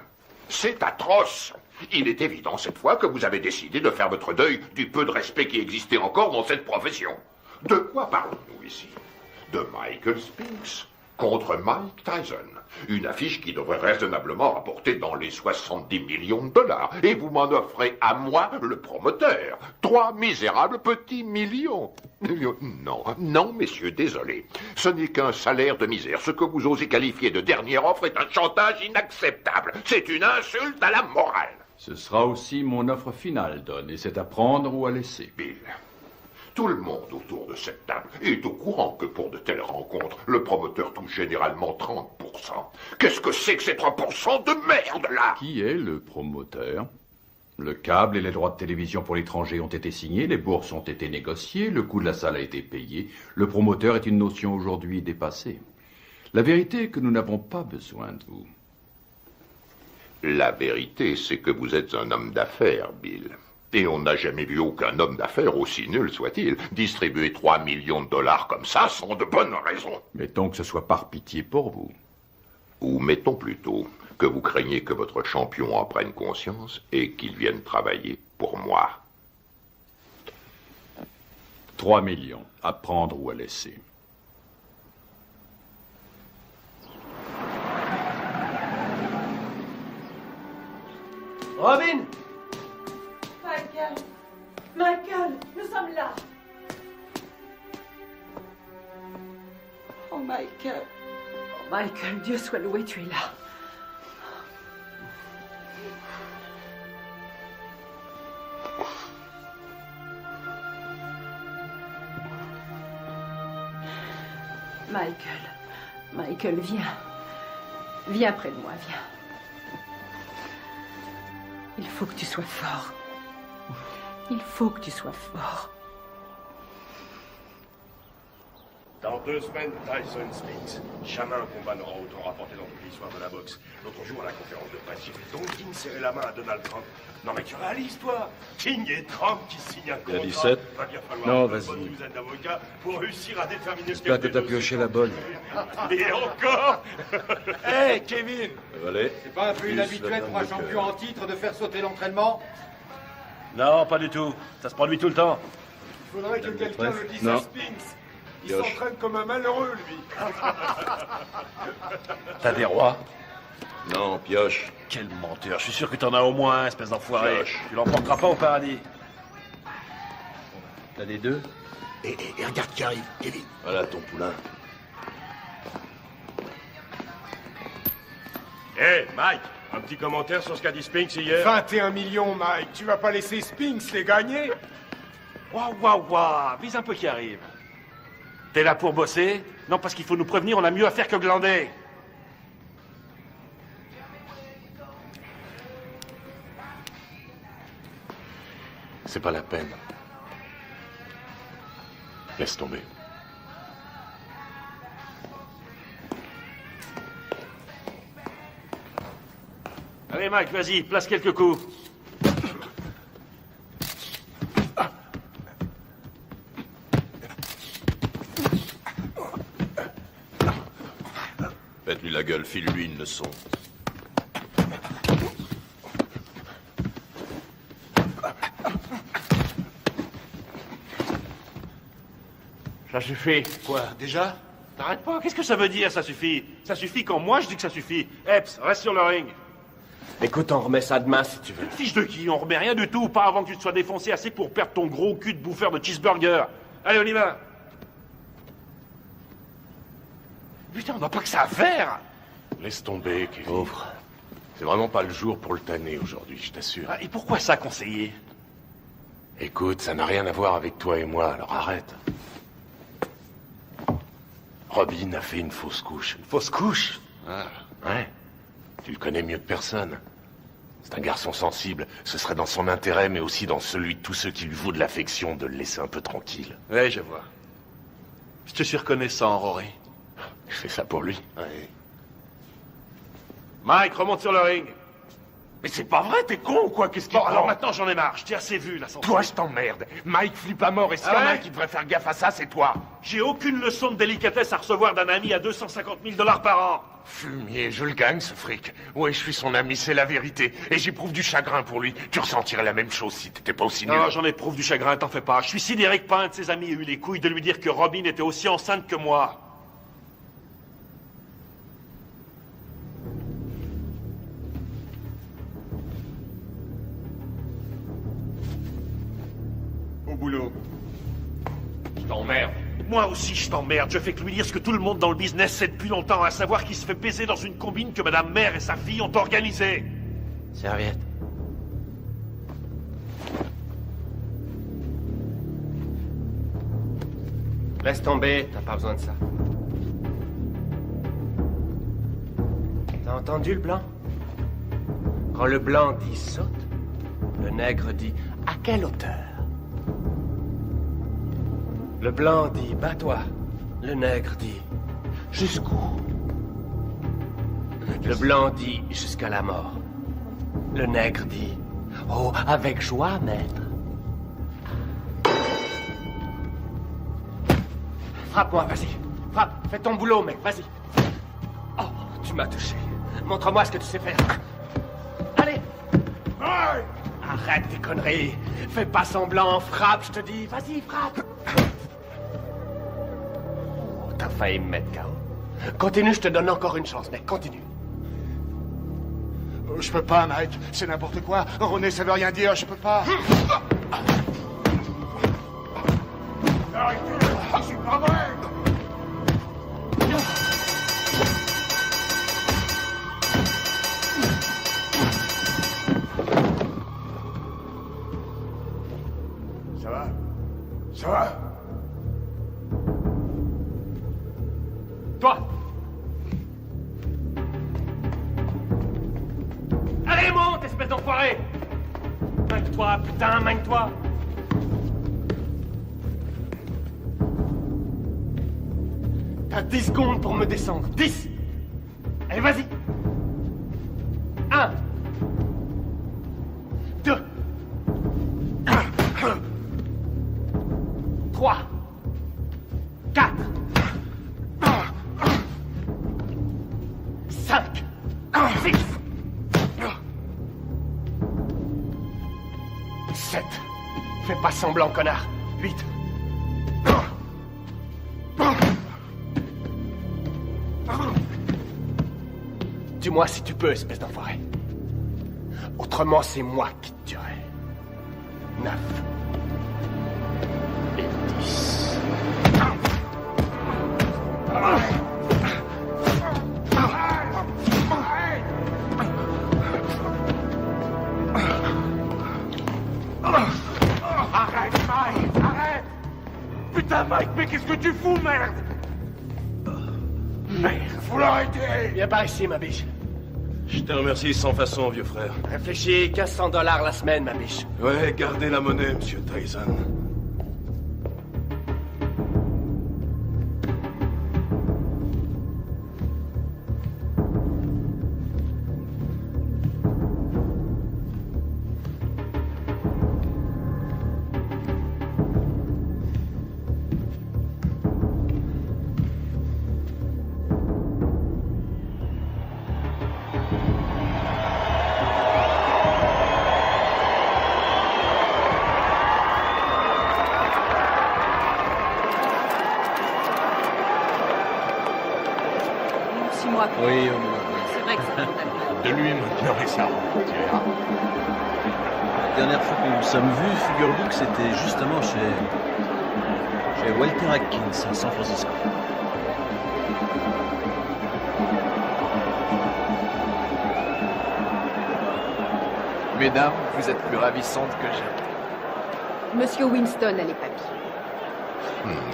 C'est atroce. Il est évident cette fois que vous avez décidé de faire votre deuil du peu de respect qui existait encore dans cette profession. De quoi parlons-nous ici? De Michael Spinks contre Mike Tyson. Une affiche qui devrait raisonnablement rapporter dans les 70 millions de dollars. Et vous m'en offrez à moi, le promoteur, 3 misérables petits millions. Non, non, messieurs, désolé. Ce n'est qu'un salaire de misère. Ce que vous osez qualifier de dernière offre est un chantage inacceptable. C'est une insulte à la morale. Ce sera aussi mon offre finale, Don, et c'est à prendre ou à laisser. Bill, tout le monde autour de cette table est au courant que pour de telles rencontres, le promoteur touche généralement 30%. Qu'est-ce que c'est que ces 3% de merde, là? Qui est le promoteur? Le câble et les droits de télévision pour l'étranger ont été signés, les bourses ont été négociées, le coût de la salle a été payé. Le promoteur est une notion aujourd'hui dépassée. La vérité est que nous n'avons pas besoin de vous. La vérité, c'est que vous êtes un homme d'affaires, Bill. Et on n'a jamais vu aucun homme d'affaires, aussi nul soit-il, distribuer 3 millions de dollars comme ça sans de bonnes raisons. Mettons que ce soit par pitié pour vous. Ou mettons plutôt que vous craignez que votre champion en prenne conscience et qu'il vienne travailler pour moi. 3 millions, à prendre ou à laisser. Robin! Michael! Michael, nous sommes là! Oh, Michael! Oh, Michael, Dieu soit loué, tu es là. Michael, viens. Viens près de moi, viens. Il faut que tu sois fort. Il faut que tu sois fort. Dans 2 semaines, Tyson Spinks. Jamais un combat n'aura autant rapporté dans toute l'histoire de la boxe. L'autre jour, à la conférence de presse, j'ai vu Don King serrer la main à Donald Trump. Non mais tu réalises, toi? King et Trump qui signent un contrat. Il y a 17? Va bien falloir Non, une vas-y. bonne douzaine d'avocats pour réussir à déterminer ce J'espère que t'as pioché la bonne. Et encore. Hé, Kevin! Allez. C'est pas un peu inhabituel pour un champion en titre de faire sauter l'entraînement? Non, pas du tout. Ça se produit tout le temps. Il faudrait que quelqu'un le dise Non. à Spinks. Il Pioche. s'entraîne comme un malheureux, lui. T'as des rois? Non, pioche. Quel menteur. Je suis sûr que t'en as au moins un, espèce d'enfoiré. Pioche. Tu l'emporteras pas au paradis. T'as les deux? Et regarde qui arrive, Kevin. Voilà ton poulain. Hé, Mike, un petit commentaire sur ce qu'a dit Spinks hier? 21 millions, Mike. Tu vas pas laisser Spinks les gagner? Waouh, vise un peu qui arrive. T'es là pour bosser? Non, parce qu'il faut nous prévenir, on a mieux à faire que glander. C'est pas la peine. Laisse tomber. Allez, Mike, vas-y, place quelques coups. Faites-lui la gueule, file-lui une leçon. Ça suffit. Quoi, déjà? T'arrêtes pas, qu'est-ce que ça veut dire, ça suffit? Ça suffit quand moi je dis que ça suffit. Epps, reste sur le ring. Écoute, on remet ça demain si tu veux. Fiche de qui? On remet rien du tout, pas avant que tu te sois défoncé assez pour perdre ton gros cul de bouffeur de cheeseburger. Allez, on y va. Putain, on n'a pas que ça à faire. Laisse tomber, Kevin. Pauvre. C'est vraiment pas le jour pour le tanner aujourd'hui, je t'assure. Ah, et pourquoi ça, conseiller? Écoute, ça n'a rien à voir avec toi et moi, alors arrête. Robin a fait une fausse couche. Une fausse couche? Ah, ouais. Tu le connais mieux que personne. C'est un garçon sensible. Ce serait dans son intérêt, mais aussi dans celui de tous ceux qui lui vouent de l'affection, de le laisser un peu tranquille. Ouais, je vois. Je te suis reconnaissant, Rory. Je fais ça pour lui. Ouais. Mike, remonte sur le ring. Mais c'est pas vrai, t'es con ou quoi? Qu'est-ce qu'il Bon, prend? alors maintenant j'en ai marre, je t'ai assez vu là. Toi, je t'emmerde. Mike flippe à mort et s'il y Ah en a ouais un qui devrait faire gaffe à ça, c'est toi. J'ai aucune leçon de délicatesse à recevoir d'un ami à 250 000 $ par an. Fumier, je le gagne ce fric. Ouais, je suis son ami, c'est la vérité. Et j'éprouve du chagrin pour lui. Tu ressentirais la même chose si t'étais pas aussi nul. Non, j'en éprouve du chagrin, t'en fais pas. Je suis sidéré que pas un de ses amis ait eu les couilles de lui dire que Robin était aussi enceinte que moi. Au boulot. Je t'emmerde. Moi aussi, je t'emmerde. Je fais que lui dire ce que tout le monde dans le business sait depuis longtemps, à savoir qu'il se fait baiser dans une combine que Madame Mère et sa fille ont organisée. Serviette. Laisse tomber, t'as pas besoin de ça. T'as entendu le blanc? Quand le blanc dit saute, le nègre dit à quelle hauteur? Le blanc dit bats-toi, le nègre dit jusqu'où? Le blanc dit jusqu'à la mort. Le nègre dit oh, avec joie, maître. Frappe-moi, vas-y. Frappe, fais ton boulot, mec, vas-y. Oh, tu m'as touché. Montre-moi ce que tu sais faire. Allez. Arrête tes conneries. Fais pas semblant, frappe, je te dis. Vas-y, frappe. Oh, t'as failli me mettre KO. Continue, je te donne encore une chance, mec, continue. Je peux pas, Mike. C'est n'importe quoi. René, ça veut rien dire, je peux pas. Arrêtez, c'est pas vrai. Ça va? Ça va? Toi! Allez, monte, espèce d'enfoiré! Manque-toi, putain, manque-toi! T'as 10 secondes pour me descendre. 10! Allez, vas-y! 1 2 3 4 5 6 7 Fais pas semblant, connard. 8 Dis-moi si tu peux, espèce d'enfoiré. Autrement, c'est moi qui te tuerai. 9 et 10. Arrête, Mike, arrête! Putain, Mike, mais qu'est-ce que tu fous, merde? Merde, faut l'arrêter! Viens par ici, ma biche. Je te remercie sans façon, vieux frère. Réfléchis, 1500 $ la semaine, ma biche. Ouais, gardez la monnaie, monsieur Tyson. Oui, C'est vrai que ça De lui maintenant et ça. Tu verras. la dernière fois que nous nous sommes vus, figure-vous que c'était justement chez Walter Atkins à San Francisco. Mesdames, vous êtes plus ravissantes que jamais. Monsieur Winston a les papiers.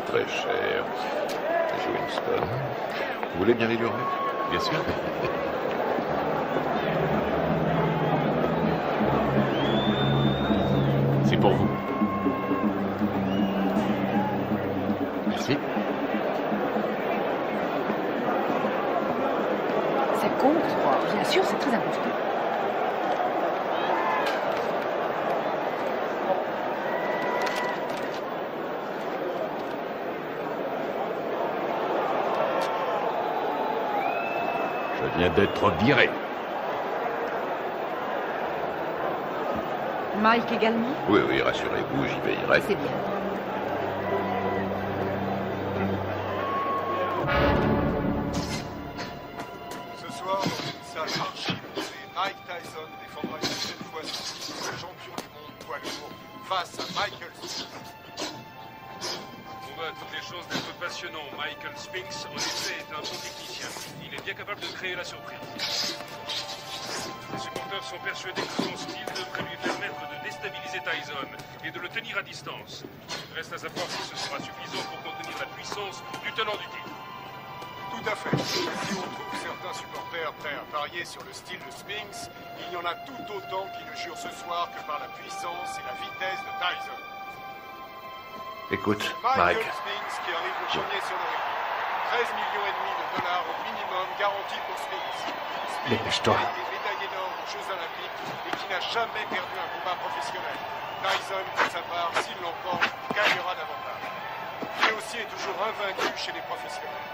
Très cher. Monsieur Winston. Vous voulez bien l'ignorer? Bien sûr. C'est pour vous. Merci. Ça compte, bien sûr, c'est très important. Je viens d'être viré. Mike également? Oui, oui, rassurez-vous, j'y veillerai. C'est bien. Ce soir, dans une salle archi-musée, Mike Tyson défendra une deuxième fois son titre de champion du monde poids lourd face à Michael Spinks. On voit à toutes les choses d'être passionnant. Michael Spinks, en effet, est un bon technicien. Il est bien capable de créer la surprise. Les supporters sont persuadés que son style devrait lui permettre de déstabiliser Tyson et de le tenir à distance. Reste à savoir si ce sera suffisant pour contenir la puissance du tenant du titre. Tout à fait. Si on trouve certains supporters prêts à parier sur le style de Spinks, il y en a tout autant qui ne jurent ce soir que par la puissance et la vitesse de Tyson. Écoute, Michael Mike. Spinks qui arrive le premier sur le ring. 13,5 millions de dollars au minimum garantis pour Spinks. Spinks Dépêche-toi. a été médaillé d'or aux Jeux Olympiques et qui n'a jamais perdu un combat professionnel. Tyson, pour sa part, s'il l'emporte, gagnera davantage. Lui aussi est toujours invaincu chez les professionnels.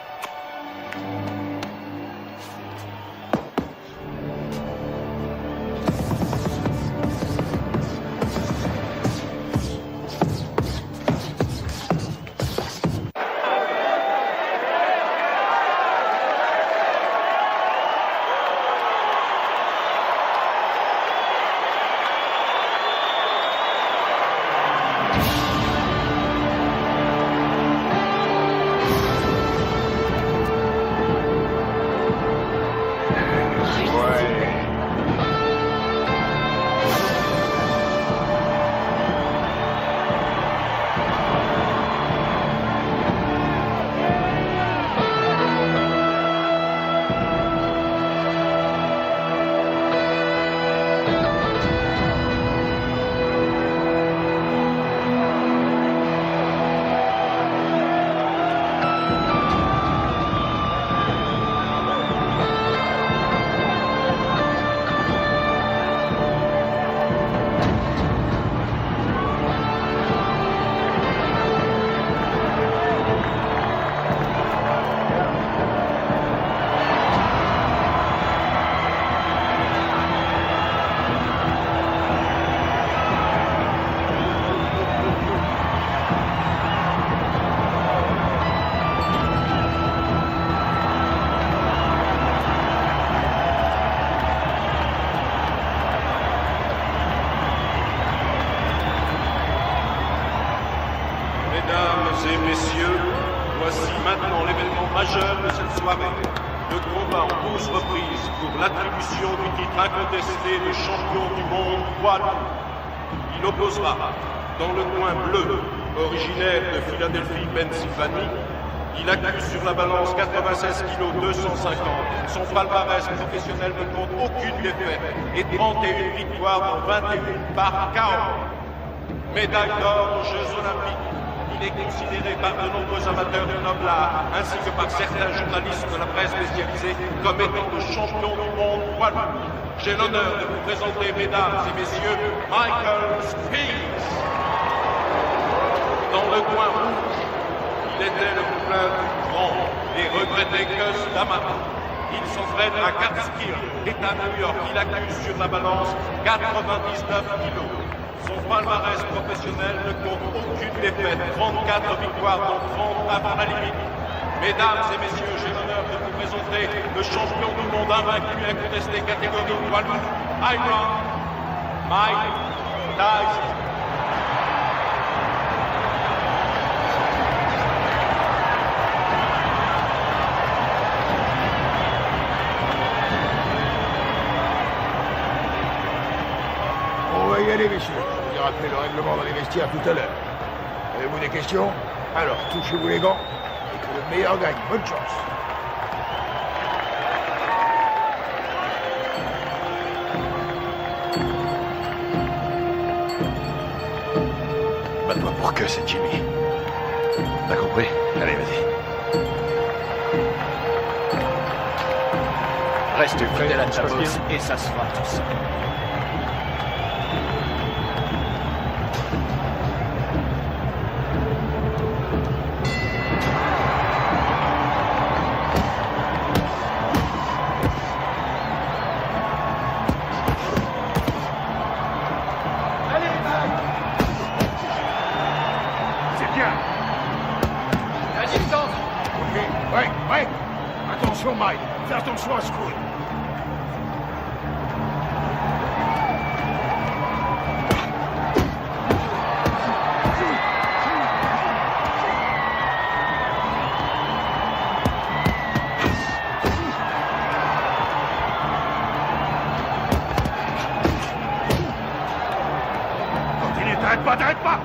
Mesdames et messieurs, voici maintenant l'événement majeur de cette soirée. Le combat en 12 reprises pour l'attribution du titre incontesté de champion du monde poids lourd. Il opposera, dans le coin bleu, originaire de Philadelphie, Pennsylvanie, il accuse sur la balance 96 kg 250. Son palmarès professionnel ne compte aucune défaite et 31 victoires dans 21 par KO. Médaille d'or aux Jeux Olympiques. Il est considéré par de nombreux amateurs du noble art, ainsi que par certains journalistes de la presse spécialisée, comme étant le champion du monde poids lourd. J'ai l'honneur de vous présenter, mesdames et messieurs, Michael Spinks. Dans le coin rouge, il était le poulain du grand et regretté Gus D'Amato. Il s'entraîne à Catskill, État New York. Il accuse sur la balance 99 kilos. Son palmarès professionnel ne compte aucune défaite, 34 victoires dont 30 avant la limite. Mesdames et messieurs, j'ai l'honneur de vous présenter le champion du monde invaincu incontesté catégorie poids lourd, Iron Mike Tyson. On va y aller, messieurs. Je vous ai rappelé le règlement dans les vestiaires tout à l'heure. Avez-vous des questions? Alors, touchez-vous les gants et que le meilleur gagne. Bonne chance. Bats-toi pour que c'est Jimmy. T'as compris? Allez, vas-y. Reste fidèle à ta bosse et ça se fera tout seul. Attention, Mike. Fais attention à ce coup. Continue, t'arrêtes pas, t'arrêtes pas.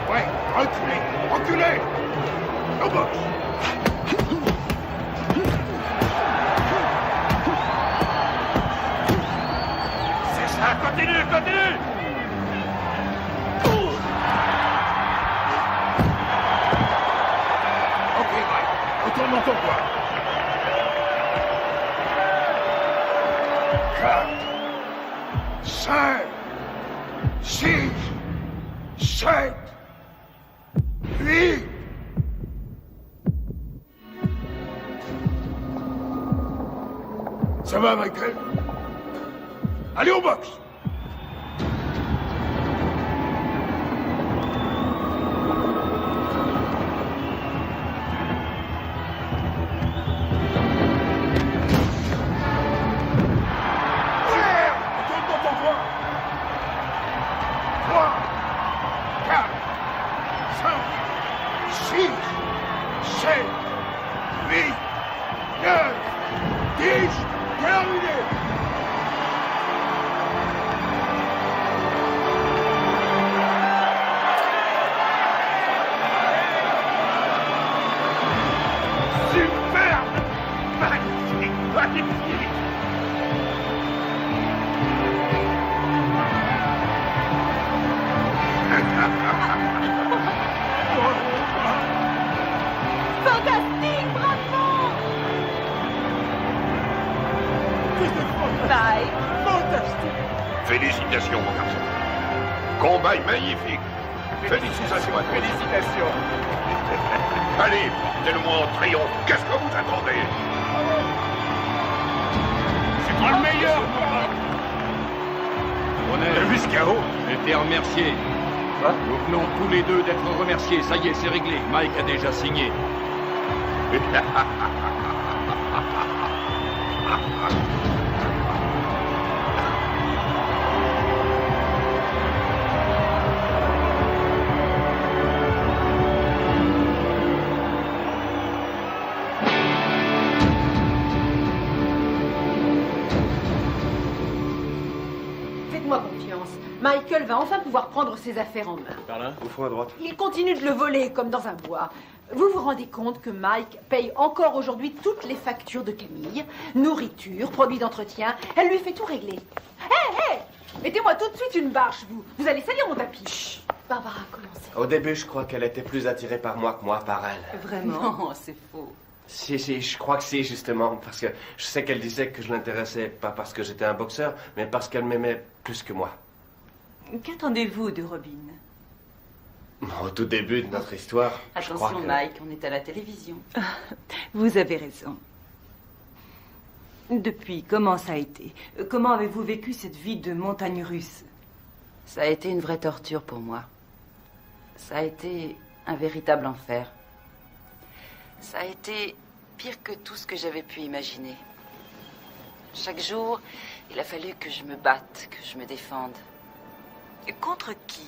Ouais, reculez. Au box. C'est ça, continue. Ok, Mike, retourne dans ton coin. 4, 5, 6, 7, 8. Ça va, Michael? Allez au box! Retourne dans ton coin! 3, 4, 5, 6, 7, 8, 9, 10, terminé! Super! Magnifique! Fantastique, bravo! Bye. Félicitations, mon garçon. Combat magnifique. Félicitations à toi. Félicitations. Allez, portez-le-moi en triomphe. Qu'est-ce que vous attendez? C'est moi le meilleur! On a vu ce chaos. J'étais remercié. Nous venons tous les deux d'être remerciés. Ça y est, c'est réglé. Mike a déjà signé. Faites-moi confiance. Michael va enfin pouvoir prendre ses affaires en main. Par là? Au fond à droite. Il continue de le voler comme dans un bois. Vous vous rendez compte que Mike paye encore aujourd'hui toutes les factures de Camille, nourriture, produits d'entretien. Elle lui fait tout régler. Hé, mettez-moi tout de suite une bâche, vous. Vous allez salir mon tapis. Chut. Barbara, commencez. Au début, je crois qu'elle était plus attirée par moi que moi par elle. Vraiment? Non, c'est faux. Si, je crois que si, justement, parce que je sais qu'elle disait que je l'intéressais pas parce que j'étais un boxeur, mais parce qu'elle m'aimait plus que moi. Qu'attendez-vous de Robin? Au tout début de notre histoire, je crois Attention, que... Mike, on est à la télévision. Vous avez raison. Depuis, comment ça a été? Comment avez-vous vécu cette vie de montagne russe? Ça a été une vraie torture pour moi. Ça a été un véritable enfer. Ça a été pire que tout ce que j'avais pu imaginer. Chaque jour, il a fallu que je me batte, que je me défende. Et contre qui?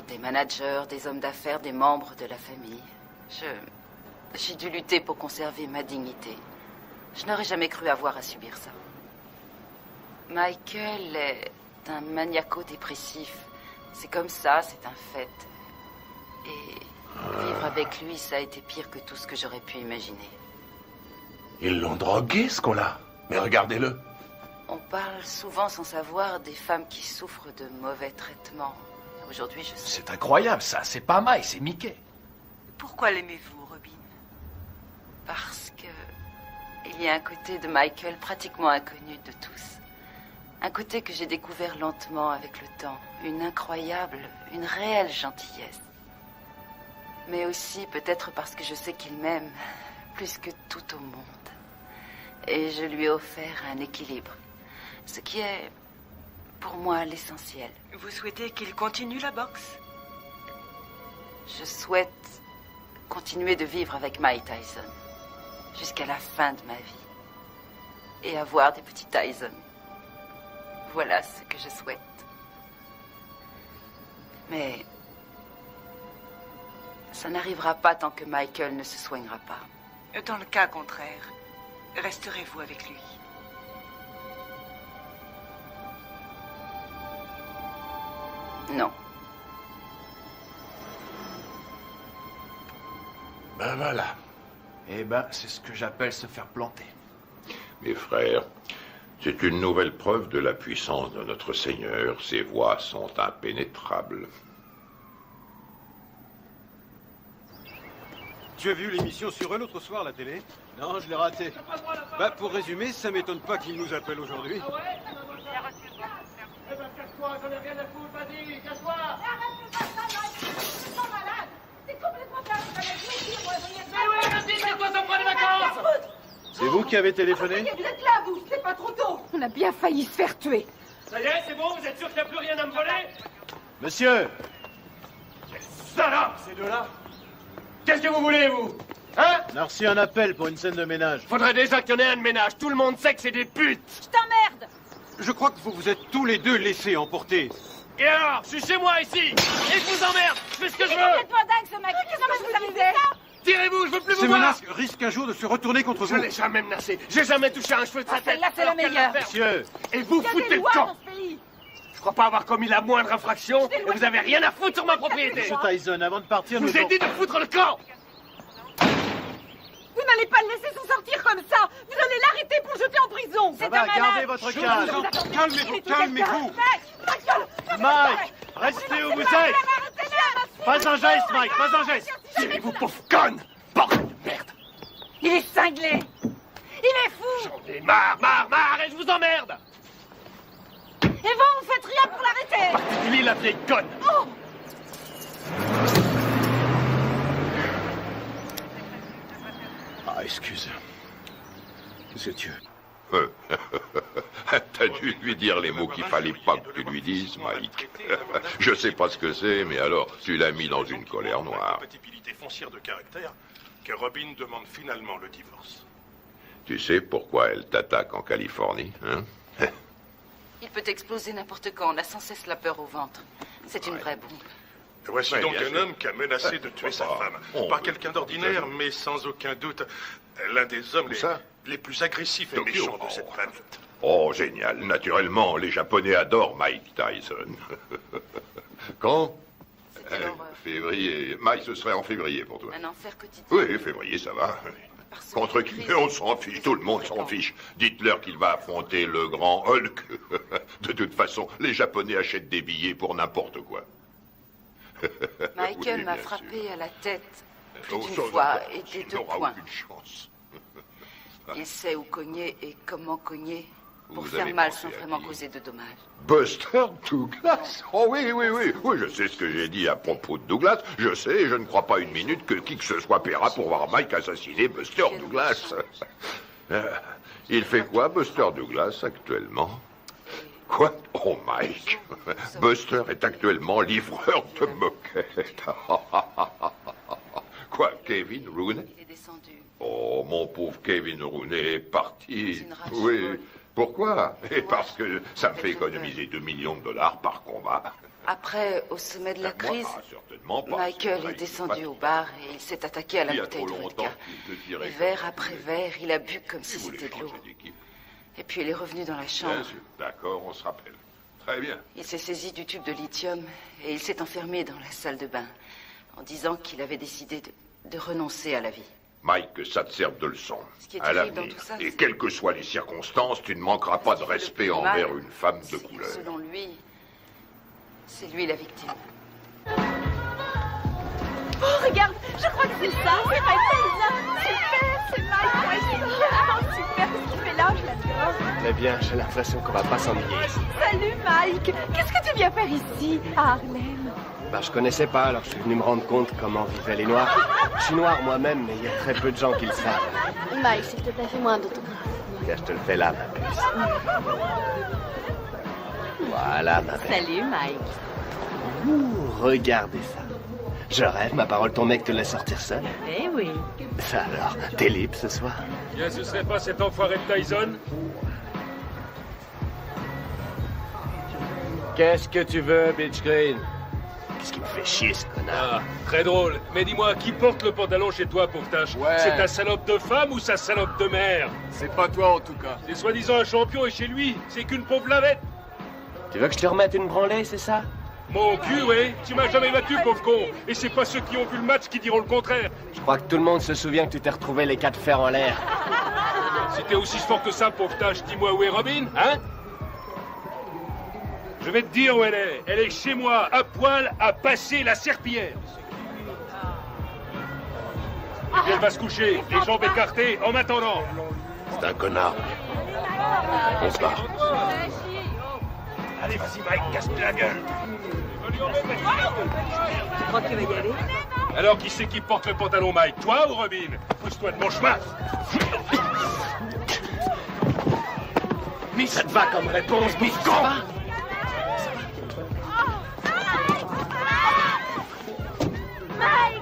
Des managers, des hommes d'affaires, des membres de la famille. J'ai dû lutter pour conserver ma dignité. Je n'aurais jamais cru avoir à subir ça. Michael est un maniaco-dépressif. C'est comme ça, c'est un fait. Et vivre avec lui, ça a été pire que tout ce que j'aurais pu imaginer. Ils l'ont drogué, ce qu'on-là. Mais regardez-le. On parle souvent sans savoir des femmes qui souffrent de mauvais traitements. Aujourd'hui, je sais. C'est incroyable, ça. C'est pas Mike, c'est Mickey. Pourquoi l'aimez-vous, Robin? Parce que il y a un côté de Michael pratiquement inconnu de tous. Un côté que j'ai découvert lentement avec le temps. Une incroyable, une réelle gentillesse. Mais aussi peut-être parce que je sais qu'il m'aime plus que tout au monde. Et je lui ai offert un équilibre. Ce qui est, pour moi, l'essentiel. Vous souhaitez qu'il continue la boxe? Je souhaite continuer de vivre avec Mike Tyson jusqu'à la fin de ma vie. Et avoir des petits Tyson. Voilà ce que je souhaite. Mais ça n'arrivera pas tant que Michael ne se soignera pas. Dans le cas contraire, resterez-vous avec lui? Non. Ben voilà. Eh ben, c'est ce que j'appelle se faire planter. Mes frères, c'est une nouvelle preuve de la puissance de notre Seigneur. Ses voies sont impénétrables. Tu as vu l'émission sur eux l'autre soir à la télé? Non, je l'ai raté. Bah, pour résumer, ça m'étonne pas qu'ils nous appellent aujourd'hui. Eh ben, casse-toi, j'en ai rien à foutre, vas-y, casse-toi! C'est complètement dingue. Mais oui, vas-y, c'est toi, ça prend des vacances! C'est vous qui avez téléphoné? Vous êtes là, vous, c'est pas trop tôt. On a bien failli se faire tuer. Ça y est, c'est bon, vous êtes sûr qu'il n'y a plus rien à me voler? Monsieur! Quelle salope, ces deux-là! Qu'est-ce que vous voulez, vous? Hein? On a reçu un appel pour une scène de ménage. Faudrait déjà qu'il y en ait un de ménage. Tout le monde sait que c'est des putes! Je t'emmerde! Je crois que vous vous êtes tous les deux laissés emporter. Et alors? Je suis chez moi, ici! Et je vous emmerde! Je fais ce que je Il est veux! complètement dingue, ce mec! Qu'est-ce que vous avez fait? Tirez-vous, je veux plus vous Ces voir! menaces risquent un jour de se retourner contre Je vous. l'ai jamais menacé. J'ai jamais touché un cheveu de sa tête. Celle-là, c'est la Alors qu'elle meilleure. l'a fait. Monsieur! Et vous Il y a foutez des le lois camp! dans ce pays! Je crois pas avoir commis la moindre infraction et vous avez rien à foutre sur ma propriété! Monsieur Tyson, avant de partir, Je vous ai dit de foutre le camp! Vous n'allez pas le laisser s'en sortir comme ça! Vous allez l'arrêter pour le jeter en prison! Ça va, gardez votre calme! Calmez-vous, calmez-vous! Mike! Restez où vous êtes! Pas un geste, Mike, pas un geste! Tirez-vous, pauvre conne! Bordel de merde! Il est cinglé! Il est fou! J'en ai marre, et je vous emmerde! Et vous faites rien pour l'arrêter! Particulier la vieille conne! Oh! Ah, excuse. C'est Dieu. T'as dû lui dire les mots qu'il fallait pas que tu lui dises, Mike. Je sais pas ce que c'est, mais alors, tu l'as mis dans une colère noire. Compatibilité foncière de caractère que Robin demande finalement le divorce. Tu sais pourquoi elle t'attaque en Californie, hein? Il peut exploser n'importe quand. On a sans cesse la peur au ventre. C'est une vraie bombe. Et voici Ouais, donc bien un sûr. homme qui a menacé de tuer sa femme. Pas quelqu'un d'ordinaire, mais sans aucun doute l'un des hommes les plus agressifs et Tokyo. méchants de cette planète. Oh, génial. Naturellement, les Japonais adorent Mike Tyson. Quand? Février. Mike, ce serait en février pour toi. Un enfer quotidien. Oui, février, ça va. Contre qui? On s'en fiche, tout le monde s'en fiche. Dites-leur qu'il va affronter le grand Hulk. De toute façon, les Japonais achètent des billets pour n'importe quoi. Michael Oui, m'a bien frappé à la tête plus Oh, d'une sans fois doute, et des tu deux n'auras points. aucune chance. Il sait où cogner et comment cogner pour Vous faire avez mal pensé sans à vraiment qui? causer de dommages. Buster Douglas? Oh oui, oui, oui. Oui, je sais ce que j'ai dit à propos de Douglas. Je sais, et je ne crois pas une minute que qui que ce soit paiera pour voir Mike assassiner Buster Douglas. Il fait quoi, Buster Douglas, actuellement? Quoi? Oh, Mike. Buster est actuellement livreur de moquettes. Quoi, Kevin Rooney? Il est descendu. Oh, mon pauvre Kevin Rooney est parti. une rage Oui. folle. Pourquoi? Et parce que ça me fait économiser $2 millions par combat. Après, au sommet de la crise, Certainement pas. Michael C'est est pas descendu au bar et il s'est attaqué à la Il y a bouteille trop de longtemps vodka. qu'il te tirait Et comme verre ça. après verre, il a bu comme si c'était de l'eau. Et puis il est revenu dans la Bien chambre. sûr. D'accord, on se rappelle. Très bien. Il s'est saisi du tube de lithium et il s'est enfermé dans la salle de bain en disant qu'il avait décidé de renoncer à la vie. Mike, que ça te serve de leçon. Ce qui est À terrible l'avenir. dans tout ça, Et c'est- quelles que soient les circonstances, tu ne manqueras pas de respect plus mal, envers une femme de couleur. Selon lui, c'est lui la victime. Oh, regarde, je crois que c'est ça, c'est Mike Tyson. Super, c'est Mike Tyson. Oh, super, ce qu'il fait là, je l'adore. Très bien, j'ai l'impression qu'on va pas s'ennuyer ici. Salut Mike, qu'est-ce que tu viens faire ici, à Harlem? Ben, je connaissais pas, alors je suis venu me rendre compte comment vivaient les Noirs. Je suis noir moi-même, mais il y a très peu de gens qui le savent. Mike, s'il te plaît, fais-moi un autographe. Tiens, je te le fais là, ma puce. Voilà, ma belle. Salut, Mike. Ouh, regardez ça. Je rêve, ma parole, ton mec te laisse sortir seul. Eh oui. Ça alors, t'es libre ce soir? Bien, ce serait pas cet enfoiré de Tyson? Qu'est-ce que tu veux, Bitch Green? Qu'est-ce qui me fait chier, ce connard? Ah, très drôle. Mais dis-moi, qui porte le pantalon chez toi, pauvre-tâche? Ouais. C'est ta salope de femme ou sa salope de mère? C'est pas toi en tout cas. C'est soi-disant un champion et chez lui, c'est qu'une pauvre lavette. Tu veux que je te remette une branlée, c'est ça? Mon cul, oui. Tu m'as jamais battu, pauvre con. Et c'est pas ceux qui ont vu le match qui diront le contraire. Je crois que tout le monde se souvient que tu t'es retrouvé les 4 fers en l'air. Si t'es aussi fort que ça, pauvre tâche, dis-moi où est Robin, hein? Je vais te dire où elle est. Elle est chez moi, à poil, à passer la serpillière. Et puis elle va se coucher, les jambes écartées, en m'attendant. C'est un connard. On se barre. Allez, vas-y, Mike, casse-toi la gueule. Tu crois que tu vas y aller? Alors, qui c'est qui porte le pantalon, Mike? Toi ou Robin? Pousse-toi de mon chemin. Mais ça te va comme réponse, bouffon! Mike!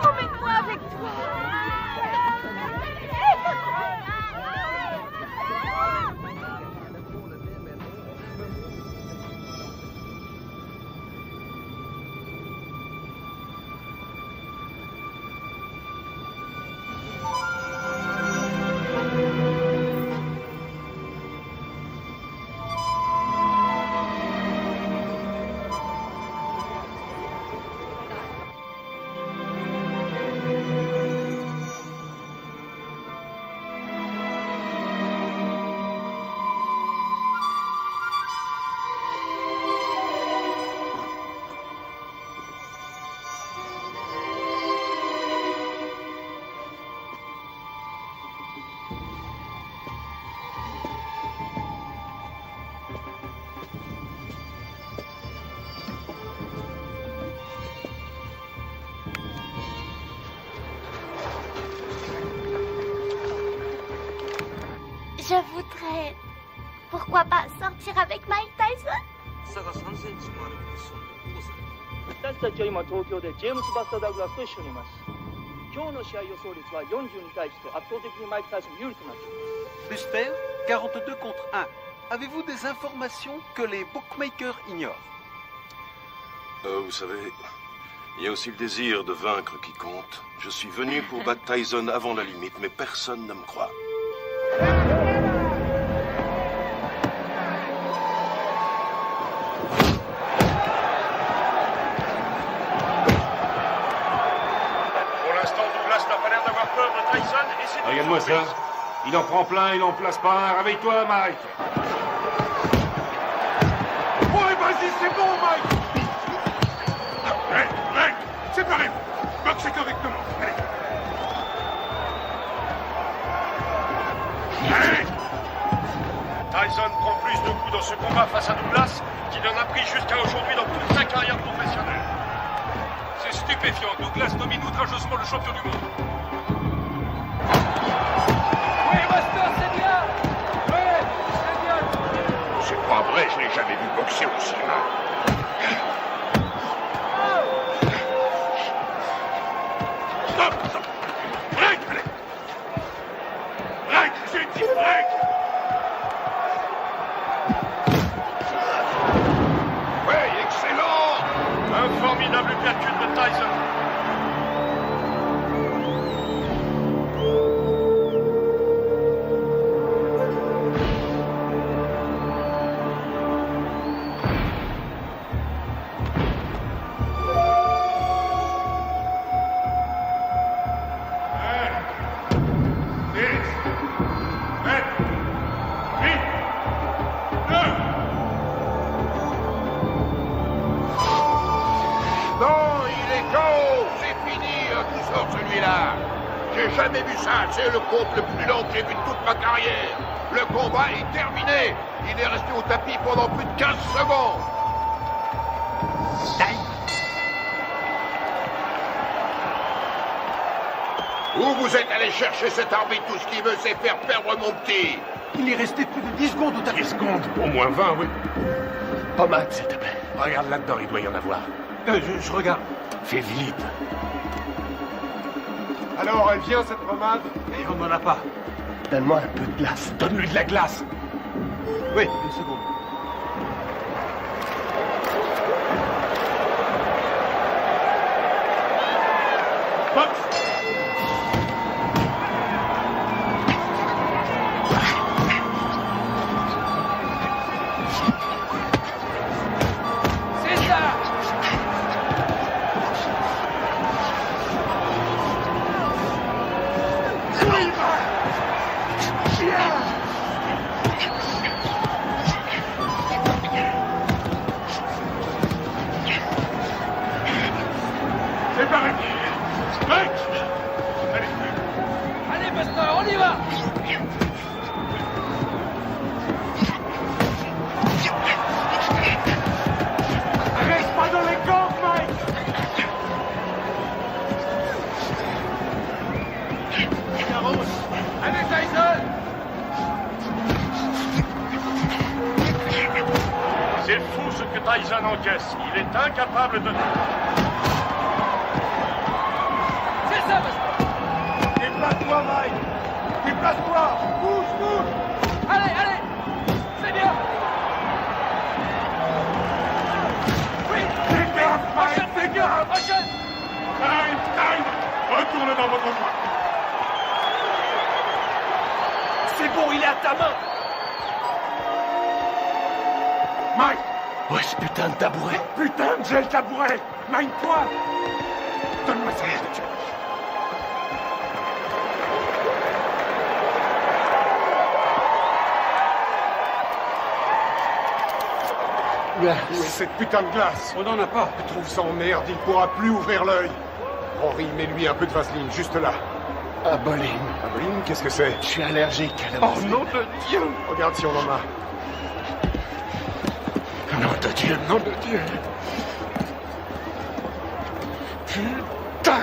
Emmène-moi avec toi! Je voudrais... Pourquoi pas sortir avec Mike Tyson? 差が3センチもあるそんな父さん。私たちは今東京でジェームス・バスター・ダグラスと一緒にいます。今日の試合予想率は40に対して圧倒的にマイク・タイソン有利となっています。 Buster, 42 contre 1. Avez-vous des informations que les bookmakers ignorent? Vous savez, il y a aussi le désir de vaincre qui compte. Je suis venu pour battre Tyson avant la limite, mais personne ne me croit. Pour l'instant, Douglas n'a pas l'air d'avoir peur de Tyson et c'est... Regarde-moi ça. Il en prend plein, il en place pas un. Réveille-toi, Mike. Ouais, vas-y, c'est bon, Mike. Hey, séparez-vous. Boxez correctement. Allez. Allez. Tyson prend plus de coups dans ce combat face à Douglas qu'il en a pris jusqu'à aujourd'hui dans toute sa carrière professionnelle. C'est stupéfiant. Douglas domine outrageusement le champion du monde. Oui, Buster, c'est bien. Ouais, c'est bien. C'est pas vrai, je l'ai jamais vu boxer aussi mal. Stop, stop. Break, allez. Break, j'ai dit break. Ouais, excellent. Un formidable calcul de Tyson. Non, il est KO. C'est fini, tout sort celui-là. J'ai jamais vu ça. C'est le compte le plus lent que j'ai vu de toute ma carrière. Le combat est terminé. Il est resté au tapis pendant plus de 15 secondes. Où vous êtes allé chercher cet arbitre? Tout ce qu'il veut, c'est faire perdre mon petit. Il est resté plus de 10 secondes au tapis. 10 secondes? Au moins 20, oui. Pommade, s'il te plaît. Regarde là-dedans, il doit y en avoir. Je regarde. Fais vite. Alors, elle vient, cette pommade? Et on n'en a pas. Donne-moi un peu de glace. Donne-lui de la glace. Oui, une seconde. C'est pareil. Mec! Allez, Buster, on y va! Reste pas dans les camps, Mike! Allez, Tyson! C'est fou ce que Tyson encaisse. Il est incapable de... C'est ça, Buster! Déplace-toi, Mike! Déplace-toi! Bouge, bouge! Allez, allez! C'est bien! Oui! Fais gaffe, Mike! Fais gaffe! Prochaine! Time! Retourne dans votre coin! C'est bon, il est à ta main. Mike! Ouais, ce putain de tabouret. Putain, j'ai le tabouret! Mine-toi! Donne-moi ça, je te tue. Où est cette putain de glace? On n'en a pas. Je trouve ça en merde, il pourra plus ouvrir l'œil. Henri, mets-lui un peu de vaseline, juste là. Aboline. Aboline, qu'est-ce que c'est? Je suis allergique à la vaseline. nom de Dieu! Regarde si on en a. Nom de Dieu, nom de Dieu. Putain!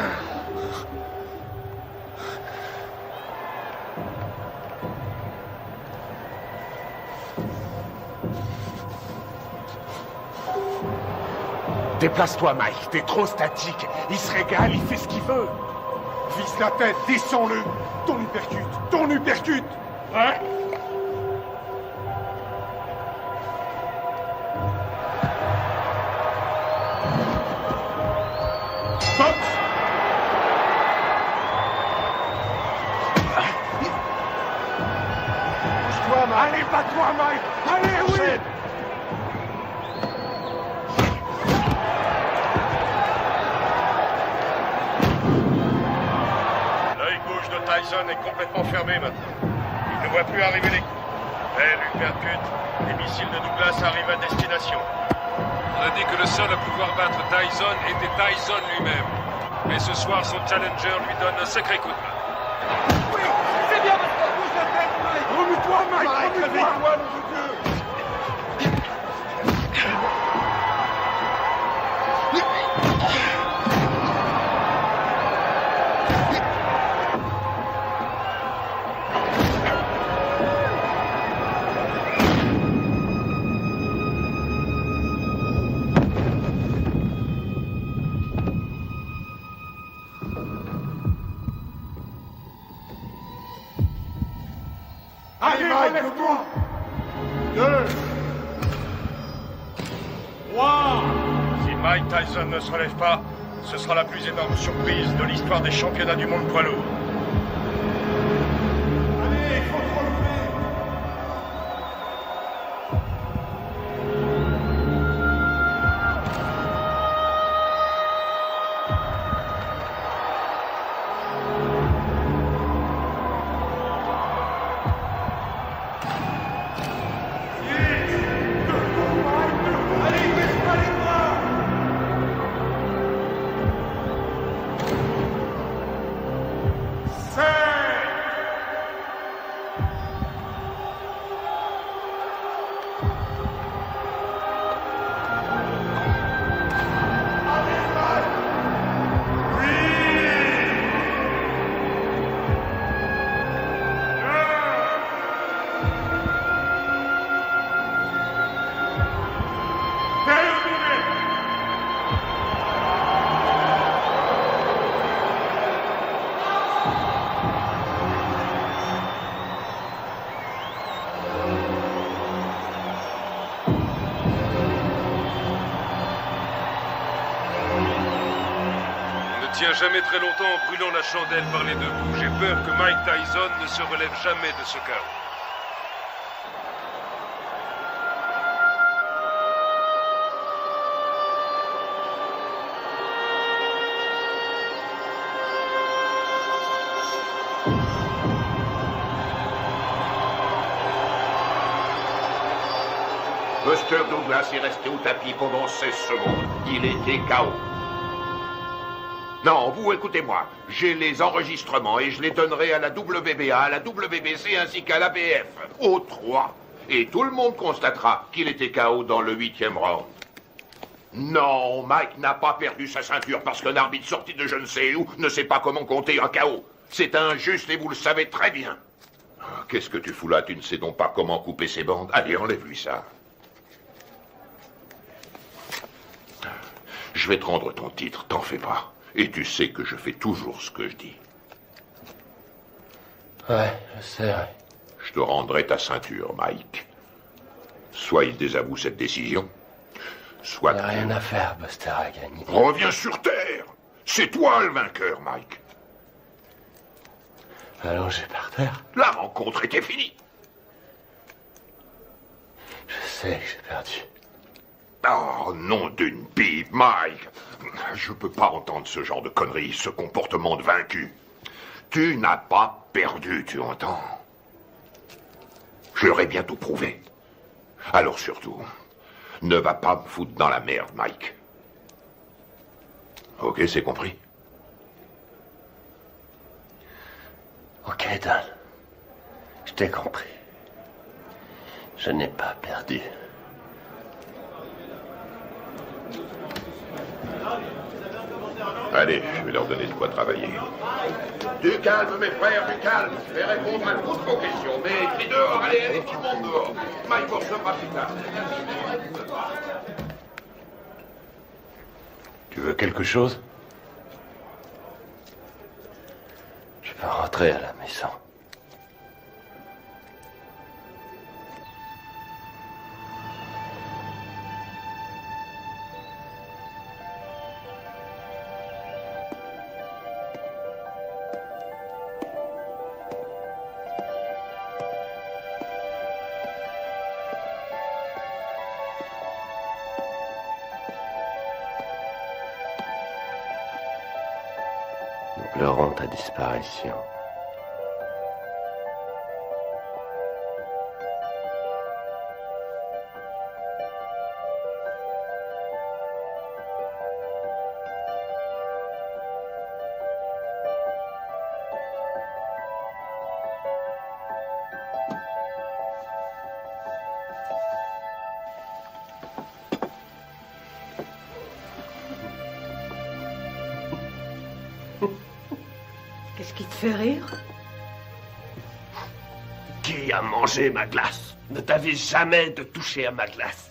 Déplace-toi, Mike. T'es trop statique. Il se régale, il fait ce qu'il veut. Vise la tête, descends-le! Ton uppercut! Ton uppercut! Ouais? Stop! Bouge-toi, Mike! Allez, bats-toi, Mike! Allez, oui! L'œil gauche de Tyson est complètement fermé maintenant. Il ne voit plus arriver les coups. Belle uppercut. Les missiles de Douglas arrivent à destination. On a dit que le seul à pouvoir battre Tyson était Tyson lui-même. Mais ce soir, son challenger lui donne un sacré coup de main. Oui! C'est bien, Buster! Bouge la tête, Mike! Remue-toi, Mike! Remue-toi! Réveille-toi, nom de Dieu! Allez, relève-toi! 2, 3, Si Mike Tyson ne se relève pas, ce sera la plus énorme surprise de l'histoire des championnats du monde poids lourd. allez, il faut te relever! Allez, baisse pas les bras! jamais très longtemps en brûlant la chandelle par les deux bouts. J'ai peur que Mike Tyson ne se relève jamais de ce chaos. Buster Douglas est resté au tapis pendant 16 secondes. Il était KO. Non, vous écoutez-moi. J'ai les enregistrements et je les donnerai à la WBA, à la WBC ainsi qu'à l'ABF. Aux 3. Et tout le monde constatera qu'il était KO dans le 8e round. Non, Mike n'a pas perdu sa ceinture parce qu'un arbitre sorti de je ne sais où ne sait pas comment compter un KO. C'est injuste et vous le savez très bien. Qu'est-ce que tu fous là? Tu ne sais donc pas comment couper ses bandes? Allez, enlève-lui ça. Je vais te rendre ton titre, t'en fais pas. Et tu sais que je fais toujours ce que je dis. Ouais, je sais, ouais. Je te rendrai ta ceinture, Mike. Soit il désavoue cette décision, soit... Il n'y a rien à faire, Buster a gagné. Reviens sur Terre. C'est toi le vainqueur, Mike. Allongé par terre. La rencontre était finie. Je sais que j'ai perdu. Oh, nom d'une pipe, Mike. Je peux pas entendre ce genre de conneries, ce comportement de vaincu. Tu n'as pas perdu, tu entends? Je leur ai bientôt prouvé. Alors surtout, ne va pas me foutre dans la merde, Mike. Ok, c'est compris? Ok, Dan. Je t'ai compris. Je n'ai pas perdu. Allez, je vais leur donner de quoi travailler. Du calme, mes frères, du calme. Je vais répondre à toutes vos questions. Mais crie dehors, allez, tout le monde dehors. Mike recevra plus tard. Tu veux quelque chose? Je peux rentrer à la maison. Nous pleurons ta disparition. Qu'est-ce qui te fait rire? Qui a mangé ma glace? Ne t'avais jamais de toucher à ma glace.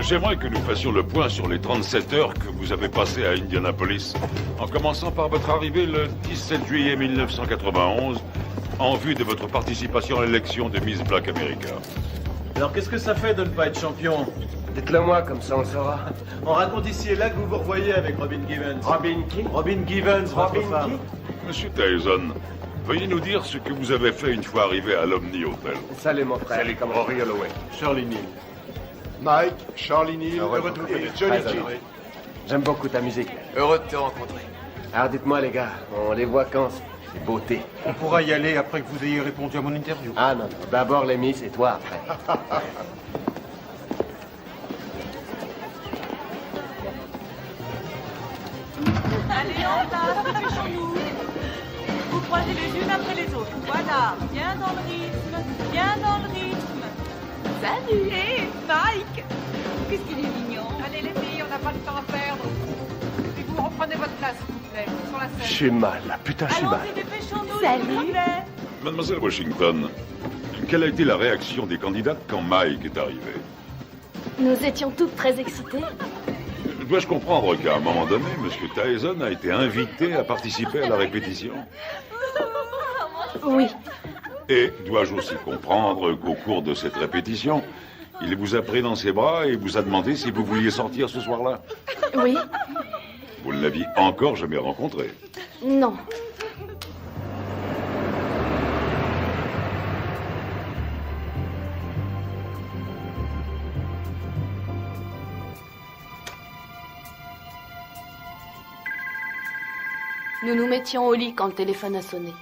J'aimerais que nous fassions le point sur les 37 heures que vous avez passées à Indianapolis, en commençant par votre arrivée le 17 juillet 1991, en vue de votre participation à l'élection de Miss Black America. Alors qu'est-ce que ça fait de ne pas être champion? Dites-le moi, comme ça on le saura. On raconte ici et là que vous vous revoyez avec Robin Givens. Robin qui? Robin Givens, votre femme. Monsieur Tyson, veuillez nous dire ce que vous avez fait une fois arrivé à l'Omni Hotel. Salut mon frère. Salut comme Rory Holloway. Charlie Neal. Mike, Charlie Neal, heureux de vous connaître. Johnny G. J'aime beaucoup ta musique. Heureux de te rencontrer. Alors dites-moi les gars, on les voit quand ces beautés? On pourra y aller après que vous ayez répondu à mon interview. Ah non, d'abord les Miss et toi après. Allez, en place, dépêchons-nous. Vous croisez les unes après les autres. Voilà, bien dans le rythme, bien dans le rythme. Salut. Hé, Mike. Qu'est-ce qu'il est mignon. Allez les filles, on n'a pas de temps à perdre. Et puis vous reprenez votre place. plaît, sur la scène. J'ai mal, là. Putain, j'ai mal. Allons-y, dépêchons-nous, Salut. s'il vous plaît. Mademoiselle Washington, quelle a été la réaction des candidates quand Mike est arrivé? Nous étions toutes très excitées. Dois-je comprendre qu'à un moment donné, M. Tyson a été invité à participer à la répétition? Oui. Et dois-je aussi comprendre qu'au cours de cette répétition, il vous a pris dans ses bras et vous a demandé si vous vouliez sortir ce soir-là? Oui. Vous ne l'aviez encore jamais rencontré? Non. Nous nous mettions au lit quand le téléphone a sonné.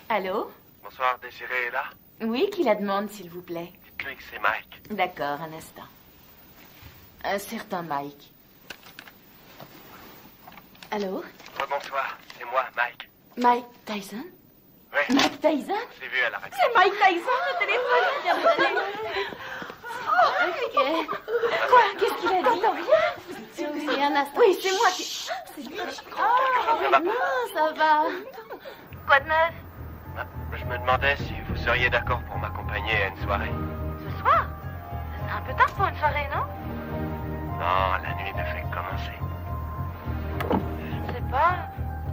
Allô? Bonsoir, Désiré est là? Oui, qui la demande, s'il vous plaît? Dites-lui que c'est Mike. D'accord, un instant. Un certain Mike. Allô? Bonsoir, c'est moi, Mike. Mike Tyson? Oui. Mike Tyson? On s'est vu à la répétition. C'est Mike Tyson, le téléphone vient de sonner. Ok. Quoi? Qu'est-ce qu'il a dit? Rien. Oui, un instant. Oui, c'est moi qui... C'est lui. Oh, non, ça va. Quoi de neuf? Je me demandais si vous seriez d'accord pour m'accompagner à une soirée. Ce soir? C'est un peu tard pour une soirée, non? Non, la nuit ne fait que commencer. Je sais pas.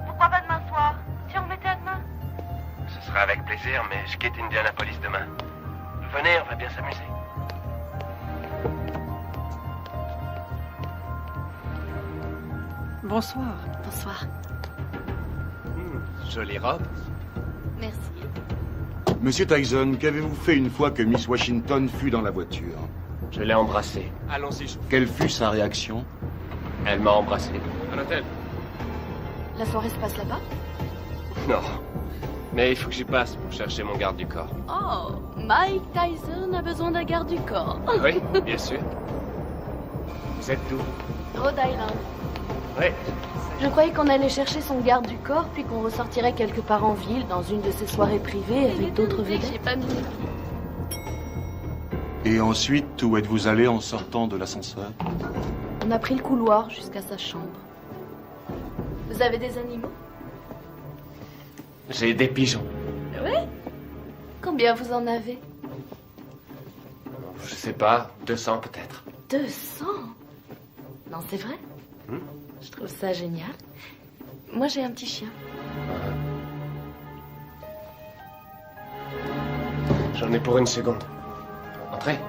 Pourquoi pas demain soir? Si on mettait à demain? Ce sera avec plaisir, mais je quitte Indianapolis demain. Venez, on va bien s'amuser. Bonsoir. Bonsoir. Jolie robe. Merci. Monsieur Tyson, qu'avez-vous fait une fois que Miss Washington fut dans la voiture? Je l'ai embrassée. Allons-y. Quelle fut sa réaction? Elle m'a embrassé. À l'hôtel. La soirée se passe là-bas? Non. Mais il faut que j'y passe pour chercher mon garde du corps. Oh, Mike Tyson a besoin d'un garde du corps. Oui, bien sûr. Vous êtes d'où? Rhode Island. Oui. Je croyais qu'on allait chercher son garde du corps, puis qu'on ressortirait quelque part en ville, dans une de ces soirées privées avec d'autres vedettes. J'ai pas mis. Et ensuite, où êtes-vous allé en sortant de l'ascenseur? On a pris le couloir jusqu'à sa chambre. Vous avez des animaux? J'ai des pigeons. Oui? Combien vous en avez? Je sais pas, 200 peut-être. 200? Non, c'est vrai? Je trouve ça génial. Moi, j'ai un petit chien. J'en ai pour une seconde. Entrez.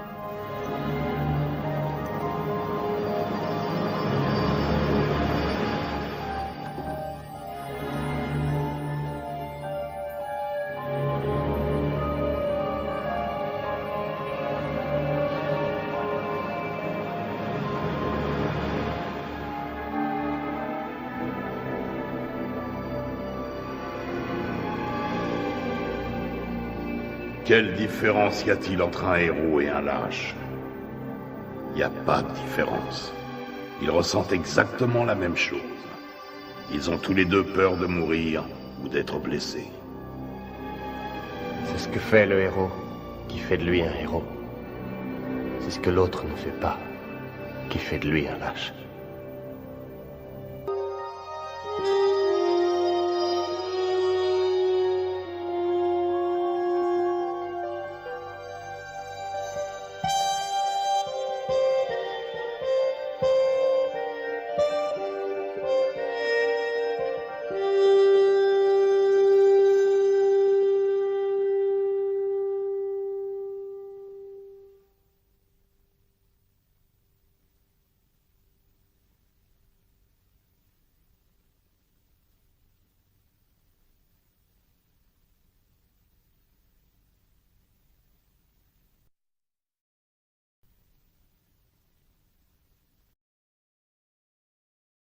Quelle différence y a-t-il entre un héros et un lâche? Il n'y a pas de différence. Ils ressentent exactement la même chose. Ils ont tous les deux peur de mourir ou d'être blessés. C'est ce que fait le héros qui fait de lui un héros. C'est ce que l'autre ne fait pas qui fait de lui un lâche.